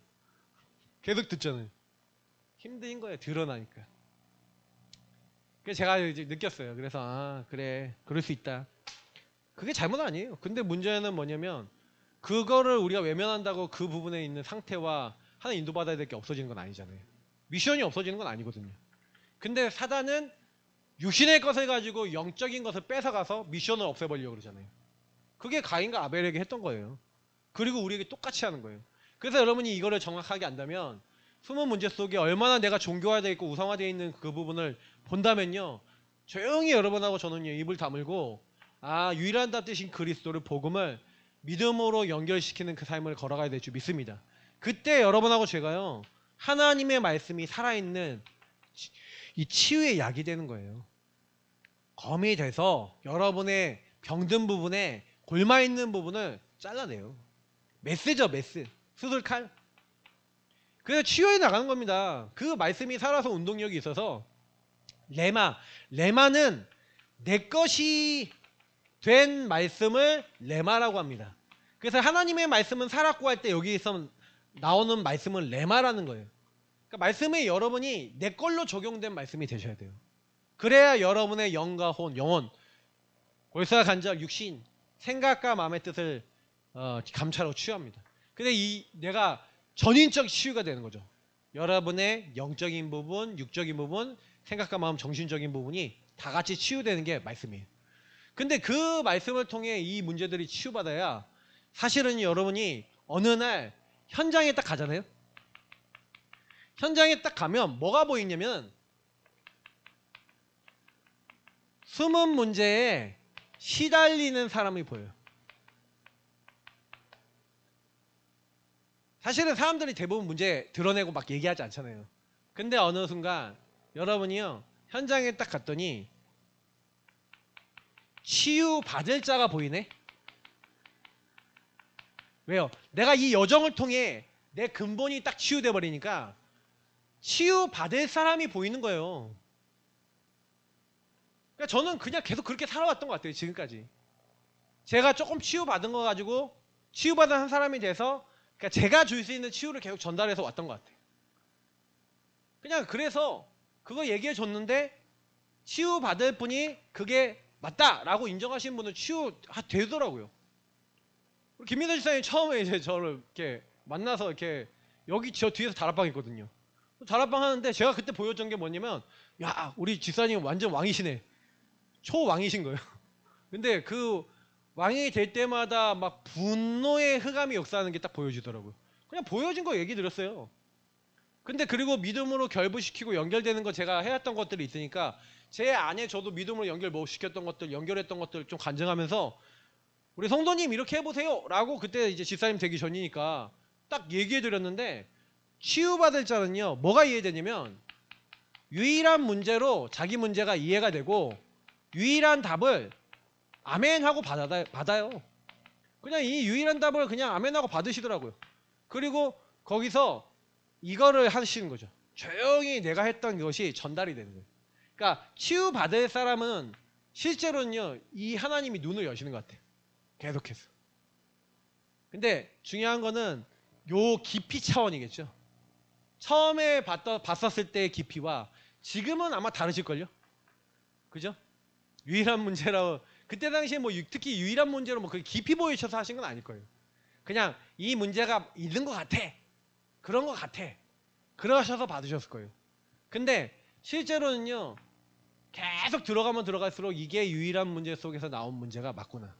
계속 듣잖아요. 힘든 거예요, 드러나니까. 그래서 제가 이제 느꼈어요. 그래서 그래, 그럴 수 있다. 그게 잘못 아니에요. 근데 문제는 뭐냐면 그거를 우리가 외면한다고 그 부분에 있는 상태와 하나 인도받아야 될 게 없어지는 건 아니잖아요. 미션이 없어지는 건 아니거든요. 근데 사단은 육신의 것을 가지고 영적인 것을 뺏어가서 미션을 없애버리려고 그러잖아요. 그게 가인과 아벨에게 했던 거예요. 그리고 우리에게 똑같이 하는 거예요. 그래서 여러분이 이거를 정확하게 안다면 숨은 문제 속에 얼마나 내가 종교화되어 있고 우상화되어 있는 그 부분을 본다면요, 조용히 여러분하고 저는요 입을 다물고 유일한 답 되신 그리스도를 복음을 믿음으로 연결시키는 그 삶을 걸어가야 될 줄 믿습니다. 그때 여러분하고 제가요 하나님의 말씀이 살아있는 이 치유의 약이 되는 거예요. 검이 돼서 여러분의 병든 부분에 골마 있는 부분을 잘라내요. 메스죠, 메스. 수술칼. 그래서 치유해 나가는 겁니다. 그 말씀이 살아서 운동력이 있어서 레마는 내 것이 된 말씀을 레마라고 합니다. 그래서 하나님의 말씀은 살았고 할 때 여기서 나오는 말씀은 레마라는 거예요. 그러니까 말씀이 여러분이 내 걸로 적용된 말씀이 되셔야 돼요. 그래야 여러분의 영과 영혼, 골사 간절 육신, 생각과 마음의 뜻을 감찰하고 치유합니다. 근데 내가 전인적 치유가 되는 거죠. 여러분의 영적인 부분, 육적인 부분, 생각과 마음, 정신적인 부분이 다 같이 치유되는 게 말씀이에요. 근데 그 말씀을 통해 이 문제들이 치유받아야 사실은 여러분이 어느 날 현장에 딱 가잖아요. 현장에 딱 가면 뭐가 보이냐면 숨은 문제에 시달리는 사람이 보여요. 사실은 사람들이 대부분 문제 드러내고 막 얘기하지 않잖아요. 근데 어느 순간 여러분이요 현장에 딱 갔더니 치유받을 자가 보이네. 왜요? 내가 이 여정을 통해 내 근본이 딱 치유돼 버리니까 치유받을 사람이 보이는 거예요. 그러니까 저는 그냥 계속 그렇게 살아왔던 것 같아요. 지금까지 제가 조금 치유받은 거 가지고 치유받은 한 사람이 돼서 그러니까 제가 줄 수 있는 치유를 계속 전달해서 왔던 것 같아요. 그냥 그래서 그거 얘기해 줬는데 치유받을 분이 그게 맞다라고 인정하시는 분은 치유되더라고요. 김민호 지사님 처음에 이제 저를 이렇게 만나서 이렇게 여기 저 뒤에서 다락방 있거든요. 다락방 하는데 제가 그때 보여준 게 뭐냐면 야 우리 지사님 완전 왕이시네. 초왕이신 거예요. 근데 그 왕이 될 때마다 막 분노의 흑암이 역사하는 게 딱 보여지더라고요. 그냥 보여진 거 얘기 드렸어요. 근데 그리고 믿음으로 결부시키고 연결되는 거 제가 해왔던 것들이 있으니까 제 안에 저도 믿음으로 연결 못 시켰던 것들, 연결했던 것들 좀 간증하면서 우리 성도님 이렇게 해보세요 라고 그때 이제 집사님 되기 전이니까 딱 얘기해 드렸는데 치유받을 자는요 뭐가 이해되냐면 유일한 문제로 자기 문제가 이해가 되고 유일한 답을 아멘하고 받아요. 그냥 이 유일한 답을 그냥 아멘하고 받으시더라고요. 그리고 거기서 이거를 하시는 거죠. 조용히 내가 했던 것이 전달이 되는 거예요. 그러니까 치유받을 사람은 실제로는요 이 하나님이 눈을 여시는 것 같아요. 계속해서. 근데 중요한 거는 요 깊이 차원이겠죠. 처음에 봤었을 때의 깊이와 지금은 아마 다르실걸요. 그죠? 유일한 문제라고 그때 당시에 뭐 특히 유일한 문제로 뭐 깊이 보이셔서 하신 건 아닐 거예요. 그냥 이 문제가 있는 것 같아. 그런 것 같아. 그러셔서 받으셨을 거예요. 근데 실제로는요. 계속 들어가면 들어갈수록 이게 유일한 문제 속에서 나온 문제가 맞구나.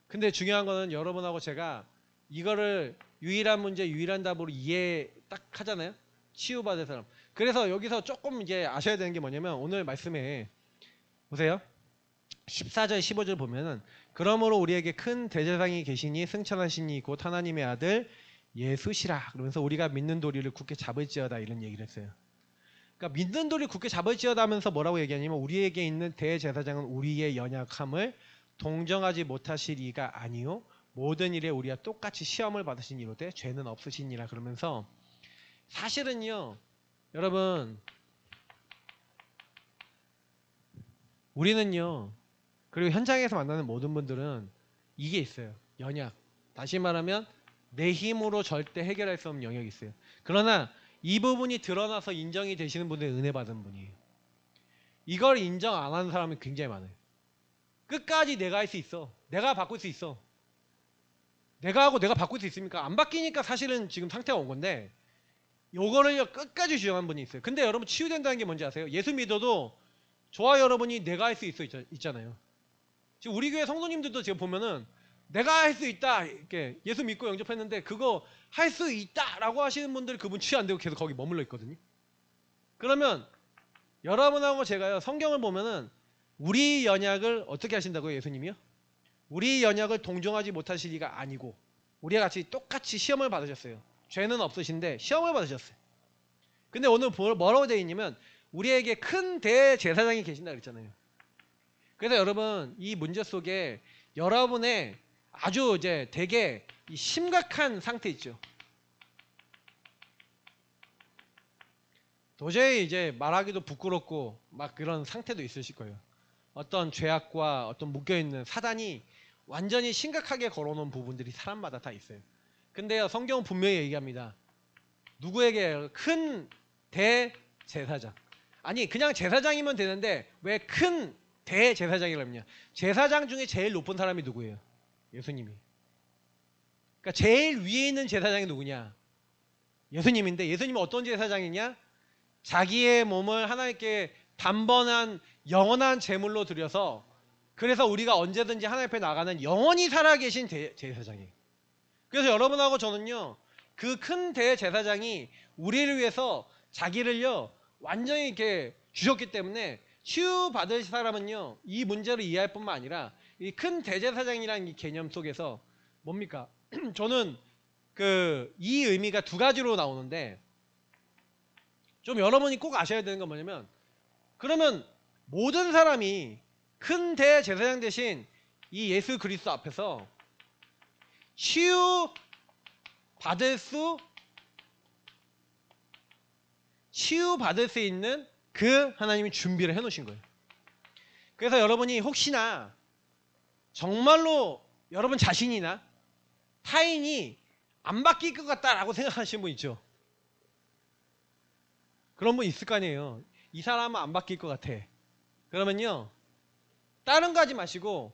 근데 중요한 거는 여러분하고 제가 이거를 유일한 문제, 유일한 답으로 이해 딱 하잖아요. 치유받을 사람. 그래서 여기서 조금 이제 아셔야 되는 게 뭐냐면 오늘 말씀에 보세요. 14절 15절 보면은 그러므로 우리에게 큰 대제사장이 계시니 승천하시니 곧 하나님의 아들 예수시라. 그러면서 우리가 믿는 도리를 굳게 잡을지어다 이런 얘기를 했어요. 그러니까 믿는 도리를 굳게 잡을지어다 하면서 뭐라고 얘기하냐면 우리에게 있는 대제사장은 우리의 연약함을 동정하지 못하실 이가 아니요 모든 일에 우리와 똑같이 시험을 받으신 이로되 죄는 없으시니라. 그러면서 사실은요 여러분 우리는요 그리고 현장에서 만나는 모든 분들은 이게 있어요. 연약. 다시 말하면 내 힘으로 절대 해결할 수 없는 영역이 있어요. 그러나 이 부분이 드러나서 인정이 되시는 분들은 은혜 받은 분이에요. 이걸 인정 안 하는 사람이 굉장히 많아요. 끝까지 내가 할 수 있어. 내가 바꿀 수 있어. 내가 하고 내가 바꿀 수 있습니까? 안 바뀌니까 사실은 지금 상태가 온 건데 요거를요 끝까지 주장한 분이 있어요. 근데 여러분 치유된다는 게 뭔지 아세요? 예수 믿어도 저와 여러분이 내가 할 수 있잖아요. 지금 우리 교회 성도님들도 지금 보면은 내가 할 수 있다 이렇게 예수 믿고 영접했는데 그거 할 수 있다라고 하시는 분들 그분 치유 안 되고 계속 거기 머물러 있거든요. 그러면 여러분하고 제가요 성경을 보면은 우리 연약을 어떻게 하신다고요? 예수님이요? 우리 연약을 동정하지 못하실 리가 아니고 우리와 같이 똑같이 시험을 받으셨어요. 죄는 없으신데 시험을 받으셨어요. 근데 오늘 뭐라고 되어 있냐면 우리에게 큰 대제사장이 계신다 그랬잖아요. 그래서 여러분 이 문제 속에 여러분의 아주 이제 되게 심각한 상태 있죠. 도저히 이제 말하기도 부끄럽고 막 그런 상태도 있으실 거예요. 어떤 죄악과 어떤 묶여있는 사단이 완전히 심각하게 걸어놓은 부분들이 사람마다 다 있어요. 근데요 성경은 분명히 얘기합니다. 누구에게? 큰 대제사장. 아니 그냥 제사장이면 되는데 왜 큰 대제사장이라고 하냐. 제사장 중에 제일 높은 사람이 누구예요? 예수님이. 그러니까 제일 위에 있는 제사장이 누구냐? 예수님인데 예수님은 어떤 제사장이냐? 자기의 몸을 하나님께 단번한 영원한 제물로 드려서 그래서 우리가 언제든지 하나님 앞에 나가는 영원히 살아계신 제사장이에요. 그래서 여러분하고 저는요 그 큰 대제사장이 우리를 위해서 자기를요 완전히 이렇게 주셨기 때문에 치유받을 사람은요 이 문제를 이해할 뿐만 아니라 이 큰 대제사장이라는 이 개념 속에서 뭡니까? 저는 이 의미가 두 가지로 나오는데 좀 여러분이 꼭 아셔야 되는 건 뭐냐면 그러면 모든 사람이 큰 대제사장 대신 이 예수 그리스도 앞에서 치유받을 수 있는 그 하나님이 준비를 해놓으신 거예요. 그래서 여러분이 혹시나 정말로 여러분 자신이나 타인이 안 바뀔 것 같다라고 생각하시는 분 있죠? 그런 분 있을 거 아니에요. 이 사람은 안 바뀔 것 같아. 그러면요 다른 거 하지 마시고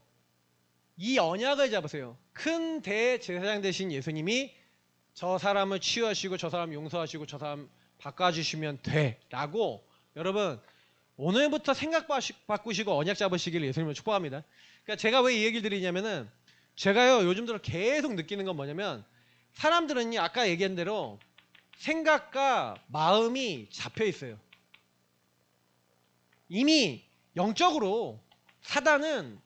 이 언약을 잡으세요. 큰 대제사장 되신 예수님이 저 사람을 치유하시고 저 사람 용서하시고 저 사람 바꿔주시면 돼 라고 여러분 오늘부터 생각 바꾸시고 언약 잡으시길 예수님을 축복합니다. 그러니까 제가 왜 이 얘기를 드리냐면은 제가요 요즘 들어 계속 느끼는 건 뭐냐면 사람들은요 아까 얘기한 대로 생각과 마음이 잡혀 있어요. 이미 영적으로 사단은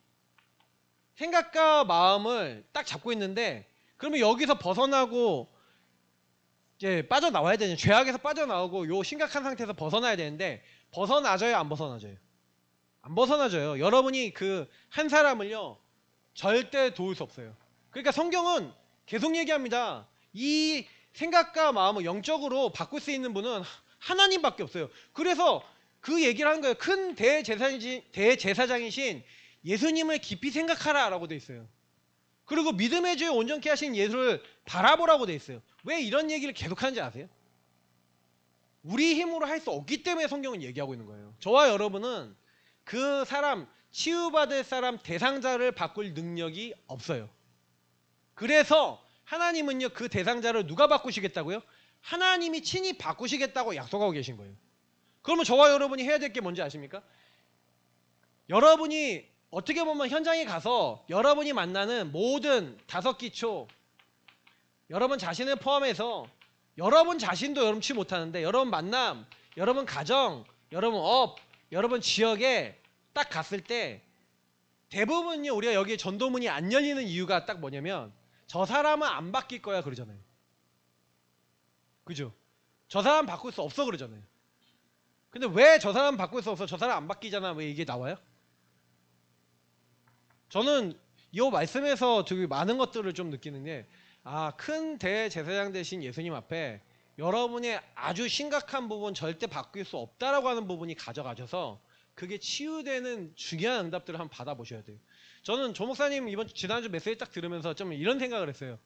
생각과 마음을 딱 잡고 있는데 그러면 여기서 벗어나고 이제 빠져나와야 되는 죄악에서 빠져나오고 요 심각한 상태에서 벗어나야 되는데 벗어나져요 안 벗어나져요? 안 벗어나져요. 여러분이 그 한 사람을요 절대 도울 수 없어요. 그러니까 성경은 계속 얘기합니다. 이 생각과 마음을 영적으로 바꿀 수 있는 분은 하나님밖에 없어요. 그래서 그 얘기를 하는 거예요. 큰 대제사장이신 예수님을 깊이 생각하라 라고 돼 있어요. 그리고 믿음의 주에 온전케 하신 예수를 바라보라고 돼 있어요. 왜 이런 얘기를 계속하는지 아세요? 우리 힘으로 할 수 없기 때문에 성경은 얘기하고 있는 거예요. 저와 여러분은 그 사람 치유받을 사람 대상자를 바꿀 능력이 없어요. 그래서 하나님은요 그 대상자를 누가 바꾸시겠다고요? 하나님이 친히 바꾸시겠다고 약속하고 계신 거예요. 그러면 저와 여러분이 해야 될 게 뭔지 아십니까? 여러분이 어떻게 보면 현장에 가서 여러분이 만나는 모든 다섯 기초 여러분 자신을 포함해서 여러분 자신도 여러분 치유 못하는데 여러분 만남, 여러분 가정, 여러분 업, 여러분 지역에 딱 갔을 때 대부분요 우리가 여기에 전도문이 안 열리는 이유가 딱 뭐냐면 저 사람은 안 바뀔 거야 그러잖아요. 그죠? 저 사람 바꿀 수 없어 그러잖아요. 근데 왜 저 사람 바꿀 수 없어? 저 사람 안 바뀌잖아. 왜 이게 나와요? 저는 이 말씀에서 되게 많은 것들을 좀 느끼는 게 큰 대제사장 되신 예수님 앞에 여러분의 아주 심각한 부분 절대 바뀔 수 없다라고 하는 부분이 가져가셔서 그게 치유되는 중요한 응답들을 한번 받아보셔야 돼요. 저는 조 목사님 지난주 메시지 딱 들으면서 좀 이런 생각을 했어요.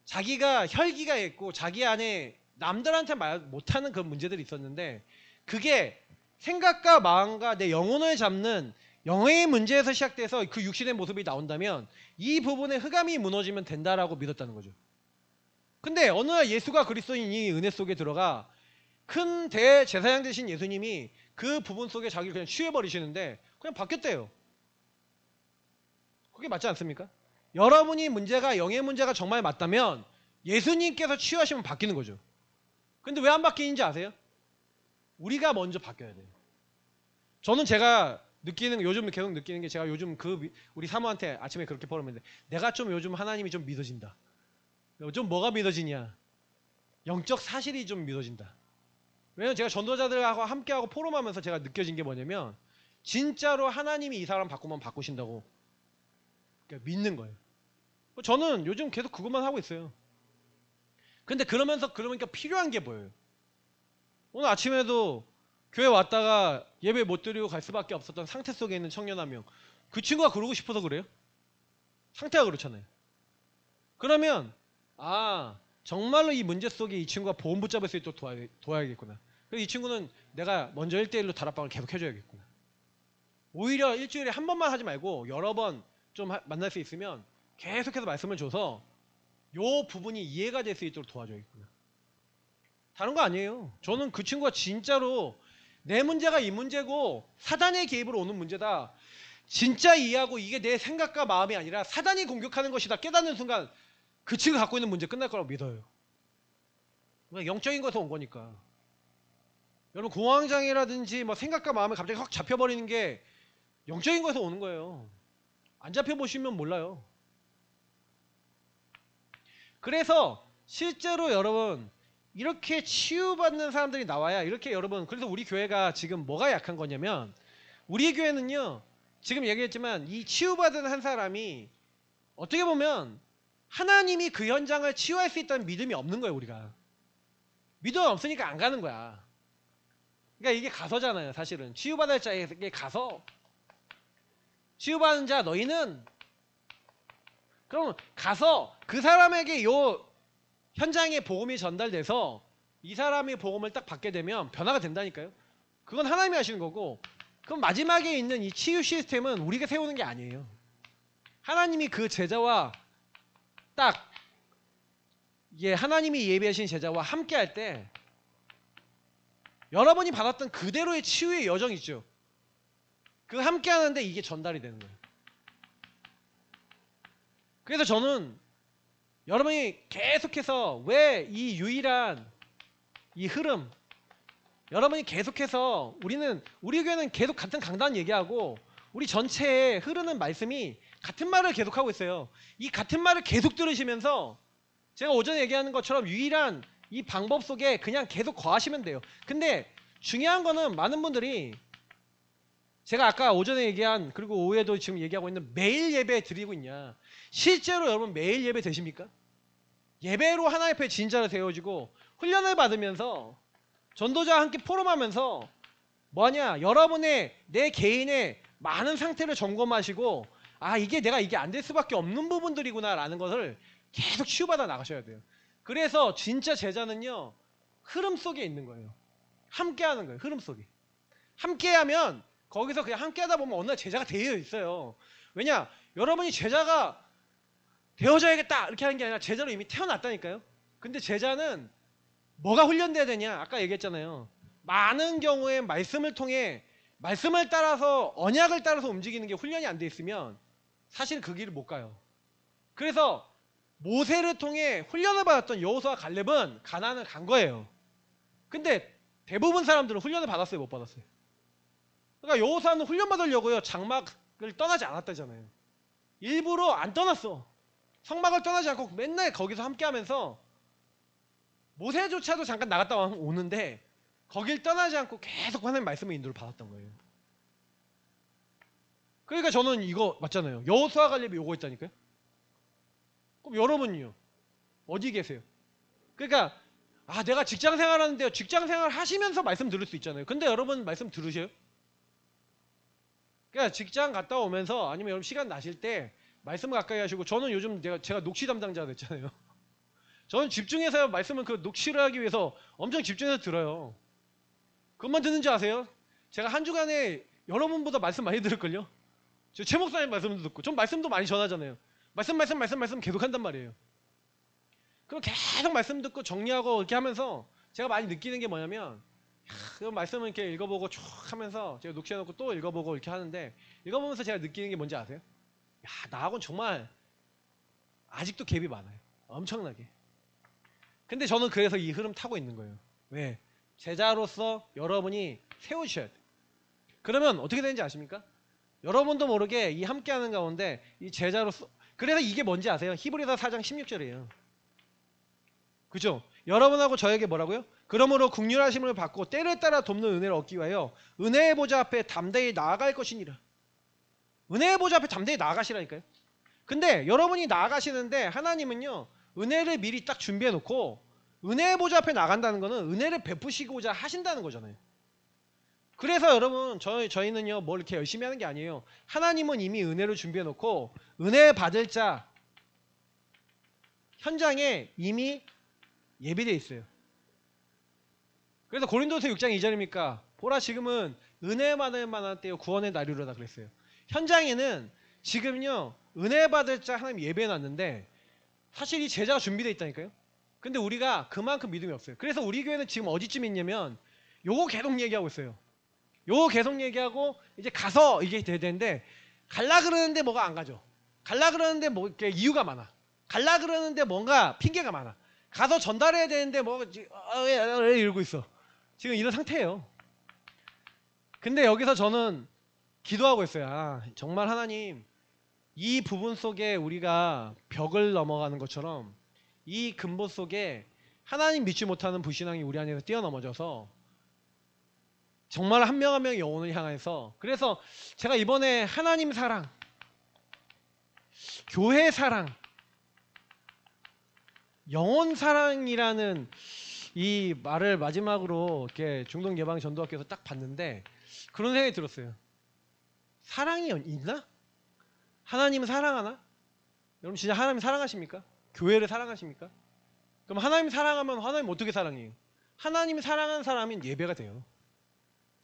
자기가 혈기가 있고 자기 안에 남들한테 말 못하는 그런 문제들이 있었는데 그게 생각과 마음과 내 영혼을 잡는 영의 문제에서 시작돼서 그 육신의 모습이 나온다면 이 부분의 흑암이 무너지면 된다라고 믿었다는 거죠. 근데 어느 날 예수가 그리스도인 이 은혜 속에 들어가 큰 대제사장 되신 예수님이 그 부분 속에 자기를 그냥 취해버리시는데 그냥 바뀌었대요. 그게 맞지 않습니까? 여러분이 문제가 영의 문제가 정말 맞다면 예수님께서 치유하시면 바뀌는 거죠. 근데 왜 안 바뀌는지 아세요? 우리가 먼저 바뀌어야 돼요. 저는 제가 느끼는 요즘 계속 느끼는 게 제가 요즘 우리 사모한테 아침에 그렇게 포럼했는데 내가 좀 요즘 하나님이 좀 믿어진다. 좀 뭐가 믿어지냐? 영적 사실이 좀 믿어진다. 왜냐면 제가 전도자들하고 함께하고 포럼하면서 제가 느껴진 게 뭐냐면 진짜로 하나님이 이 사람 바꾸면 바꾸신다고 그러니까 믿는 거예요. 저는 요즘 계속 그것만 하고 있어요. 근데 그러니까 필요한 게 뭐예요? 오늘 아침에도 교회 왔다가 예배 못 드리고 갈 수밖에 없었던 상태 속에 있는 청년 한 명. 그 친구가 그러고 싶어서 그래요? 상태가 그렇잖아요. 그러면 정말로 이 문제 속에 이 친구가 보험 붙잡을 수 있도록 도와야겠구나. 그래서 이 친구는 내가 먼저 1대1로 다락방을 계속 해줘야겠구나. 오히려 일주일에 한 번만 하지 말고 여러 번 좀 만날 수 있으면 계속해서 말씀을 줘서 요 부분이 이해가 될 수 있도록 도와줘야겠구나. 다른 거 아니에요. 저는 그 친구가 진짜로 내 문제가 이 문제고 사단의 개입으로 오는 문제다. 진짜 이해하고 이게 내 생각과 마음이 아니라 사단이 공격하는 것이다 깨닫는 순간 그 친구가 갖고 있는 문제 끝날 거라고 믿어요. 영적인 것에서 온 거니까. 여러분 공황장애라든지 뭐 생각과 마음이 갑자기 확 잡혀버리는 게 영적인 것에서 오는 거예요. 안 잡혀보시면 몰라요. 그래서 실제로 여러분 이렇게 치유받는 사람들이 나와야 이렇게 여러분 그래서 우리 교회가 지금 뭐가 약한 거냐면 우리 교회는요 지금 얘기했지만 이 치유받은 한 사람이 어떻게 보면 하나님이 그 현장을 치유할 수 있다는 믿음이 없는 거예요. 우리가 믿음이 없으니까 안 가는 거야. 그러니까 이게 가서잖아요. 사실은 치유받을 자에게 가서 치유받은 자 너희는 그럼 가서 그 사람에게 요 현장에 복음이 전달돼서 이 사람이 복음을 딱 받게 되면 변화가 된다니까요. 그건 하나님이 하시는 거고 그럼 마지막에 있는 이 치유 시스템은 우리가 세우는 게 아니에요. 하나님이 그 제자와 딱 하나님이 예비하신 제자와 함께 할 때 여러분이 받았던 그대로의 치유의 여정이 있죠. 그 함께 하는데 이게 전달이 되는 거예요. 그래서 저는 여러분이 계속해서 왜 이 유일한 이 흐름 여러분이 계속해서 우리 교회는 계속 같은 강단 얘기하고 우리 전체에 흐르는 말씀이 같은 말을 계속하고 있어요. 이 같은 말을 계속 들으시면서 제가 오전에 얘기하는 것처럼 유일한 이 방법 속에 그냥 계속 거하시면 돼요. 근데 중요한 거는 많은 분들이 제가 아까 오전에 얘기한 그리고 오후에도 지금 얘기하고 있는 매일 예배 드리고 있냐. 실제로 여러분 매일 예배 되십니까? 예배로 하나님 앞에 진짜로 세워지고 훈련을 받으면서 전도자와 함께 포럼하면서 뭐하냐 여러분의 내 개인의 많은 상태를 점검하시고 이게 내가 이게 안 될 수밖에 없는 부분들이구나 라는 것을 계속 치유받아 나가셔야 돼요. 그래서 진짜 제자는요 흐름 속에 있는 거예요. 함께 하는 거예요. 흐름 속에 함께 하면 거기서 그냥 함께 하다 보면 어느 날 제자가 되어 있어요. 왜냐 여러분이 제자가 되어져야겠다 이렇게 하는 게 아니라 제자로 이미 태어났다니까요. 근데 제자는 뭐가 훈련돼야 되냐 아까 얘기했잖아요. 많은 경우에 말씀을 통해 말씀을 따라서 언약을 따라서 움직이는 게 훈련이 안 돼 있으면 사실 그 길을 못 가요. 그래서 모세를 통해 훈련을 받았던 여호수아와 갈렙은 가나안을 간 거예요. 근데 대부분 사람들은 훈련을 받았어요 못 받았어요? 그러니까 여호수아는 훈련 받으려고요 장막을 떠나지 않았다잖아요. 일부러 안 떠났어. 성막을 떠나지 않고 맨날 거기서 함께 하면서 모세조차도 잠깐 나갔다 오는데 거길 떠나지 않고 계속 하나님 말씀의 인도를 받았던 거예요. 그러니까 저는 이거 맞잖아요. 여호수아 갈렙이 요거 있다니까요. 그럼 여러분요 어디 계세요? 그러니까 내가 직장 생활하는데요. 직장 생활 하시면서 말씀 들을 수 있잖아요. 근데 여러분 말씀 들으세요? 그러니까 직장 갔다 오면서 아니면 여러분 시간 나실 때 말씀을 가까이 하시고 저는 요즘 제가 녹취 담당자가 됐잖아요. 저는 집중해서 말씀을 그 녹취를 하기 위해서 엄청 집중해서 들어요. 그것만 듣는지 아세요? 제가 한 주간에 여러분보다 말씀 많이 들을걸요? 저 최 목사님 말씀도 듣고 전 말씀도 많이 전하잖아요. 말씀 계속 한단 말이에요. 그럼 계속 말씀 듣고 정리하고 이렇게 하면서 제가 많이 느끼는 게 뭐냐면 그 말씀을 이렇게 읽어보고 쭉 하면서 제가 녹취해놓고 또 읽어보고 이렇게 하는데 읽어보면서 제가 느끼는 게 뭔지 아세요? 나하고는 정말 아직도 갭이 많아요. 엄청나게. 근데 저는 그래서 이 흐름 타고 있는 거예요. 왜? 제자로서 여러분이 세우셔야 돼요. 그러면 어떻게 되는지 아십니까? 여러분도 모르게 이 함께하는 가운데 이 제자로서, 그래서 이게 뭔지 아세요? 히브리서 4장 16절이에요. 그죠? 여러분하고 저에게 뭐라고요? 그러므로 긍휼하심을 받고 때를 따라 돕는 은혜를 얻기 위하여 은혜의 보좌 앞에 담대히 나아갈 것이니라. 은혜의 보좌 앞에 담대히 나아가시라니까요. 근데 여러분이 나아가시는데 하나님은요, 은혜를 미리 딱 준비해 놓고 은혜의 보좌 앞에 나간다는 거는 은혜를 베푸시고자 하신다는 거잖아요. 그래서 여러분 저희는요 뭘 이렇게 열심히 하는 게 아니에요. 하나님은 이미 은혜를 준비해 놓고 은혜 받을 자 현장에 이미 예비되어 있어요. 그래서 고린도서 6장 2절입니까? 보라 지금은 은혜 받을 만한 때요 구원의 날이로다 그랬어요. 현장에는 지금요 은혜 받을 자 하나님 예배해 놨는데 사실 이 제자가 준비되어 있다니까요. 근데 우리가 그만큼 믿음이 없어요. 그래서 우리 교회는 지금 어디쯤 있냐면 요거 계속 얘기하고 있어요. 요거 계속 얘기하고 이제 가서 이게 돼야 되는데 갈라 그러는데 뭐가 안 가죠. 갈라 그러는데 뭐 이렇게 이유가 많아. 갈라 그러는데 뭔가 핑계가 많아. 가서 전달해야 되는데 뭐 이러고 있어. 지금 이런 상태예요. 근데 여기서 저는 기도하고 있어요. 아, 정말 하나님 이 부분 속에 우리가 벽을 넘어가는 것처럼 이 근본 속에 하나님 믿지 못하는 불신앙이 우리 안에서 뛰어넘어져서 정말 한 명 한 명 영혼을 향해서, 그래서 제가 이번에 하나님 사랑, 교회 사랑, 영혼 사랑이라는 이 말을 마지막으로 이렇게 중동 예방 전도학교에서 딱 봤는데 그런 생각이 들었어요. 사랑이 있나? 하나님은 사랑하나? 여러분 진짜 하나님 사랑하십니까? 교회를 사랑하십니까? 그럼 하나님 사랑하면 하나님 어떻게 사랑해요? 하나님이 사랑하는 사람은 예배가 돼요.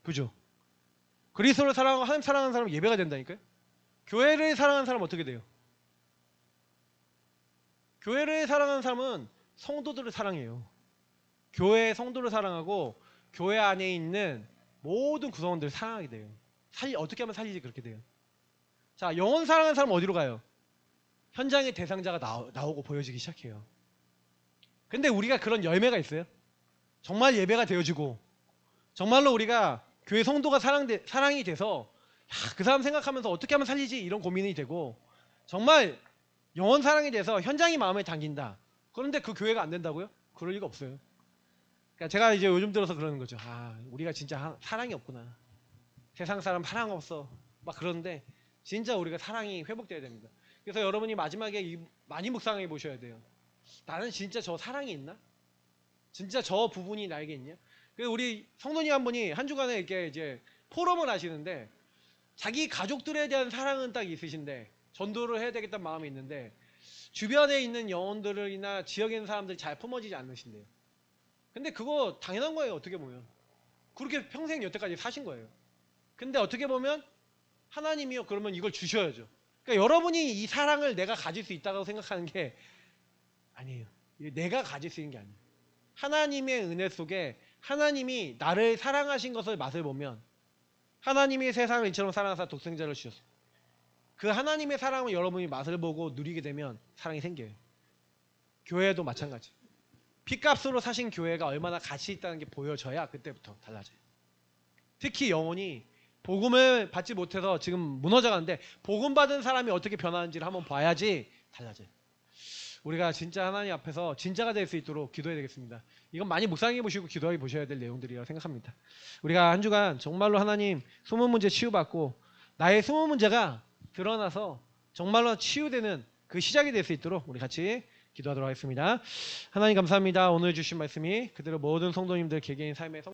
그죠? 그리스도를 사랑하고 하나님 사랑하는 사람은 예배가 된다니까요. 교회를 사랑하는 사람은 어떻게 돼요? 교회를 사랑하는 사람은 성도들을 사랑해요. 교회 성도를 사랑하고 교회 안에 있는 모든 구성원들을 사랑하게 돼요. 어떻게 하면 살리지 그렇게 돼요. 자, 영혼 사랑하는 사람은 어디로 가요? 현장의 대상자가 나오고 보여지기 시작해요. 근데 우리가 그런 열매가 있어요? 정말 예배가 되어지고 정말로 우리가 교회 성도가 사랑이 돼서 그 사람 생각하면서 어떻게 하면 살리지 이런 고민이 되고 정말 영혼 사랑이 돼서 현장이 마음에 담긴다. 그런데 그 교회가 안 된다고요? 그럴 리가 없어요. 그러니까 제가 이제 요즘 들어서 그러는 거죠. 아, 우리가 진짜 사랑이 없구나. 세상 사람 사랑 없어. 막 그러는데 진짜 우리가 사랑이 회복돼야 됩니다. 그래서 여러분이 마지막에 많이 묵상해 보셔야 돼요. 나는 진짜 저 사랑이 있나? 진짜 저 부분이 나에게 있냐? 그래서 우리 성도님 한 분이 한 주간에 이렇게 이제 포럼을 하시는데 자기 가족들에 대한 사랑은 딱 있으신데 전도를 해야 되겠다는 마음이 있는데 주변에 있는 영혼들이나 지역에 있는 사람들이 잘 품어지지 않으신대요. 근데 그거 당연한 거예요. 어떻게 보면 그렇게 평생 여태까지 사신 거예요. 근데 어떻게 보면 하나님이요 그러면 이걸 주셔야죠. 그러니까 여러분이 이 사랑을 내가 가질 수 있다고 생각하는 게 아니에요. 내가 가질 수 있는 게 아니에요. 하나님의 은혜 속에 하나님이 나를 사랑하신 것을 맛을 보면 하나님이 세상을 이처럼 사랑하사 독생자를 주셨어요. 그 하나님의 사랑을 여러분이 맛을 보고 누리게 되면 사랑이 생겨요. 교회도 마찬가지. 핏값으로 사신 교회가 얼마나 가치 있다는 게 보여져야 그때부터 달라져요. 특히 영혼이 복음을 받지 못해서 지금 무너져가는데 복음 받은 사람이 어떻게 변하는지를 한번 봐야지 달라져요. 우리가 진짜 하나님 앞에서 진짜가 될 수 있도록 기도해야 되겠습니다. 이건 많이 묵상해 보시고 기도해 보셔야 될 내용들이라고 생각합니다. 우리가 한 주간 정말로 하나님 숨은 문제 치유받고 나의 숨은 문제가 드러나서 정말로 치유되는 그 시작이 될 수 있도록 우리 같이 기도하도록 하겠습니다. 하나님 감사합니다. 오늘 주신 말씀이 그대로 모든 성도님들 개개인 삶에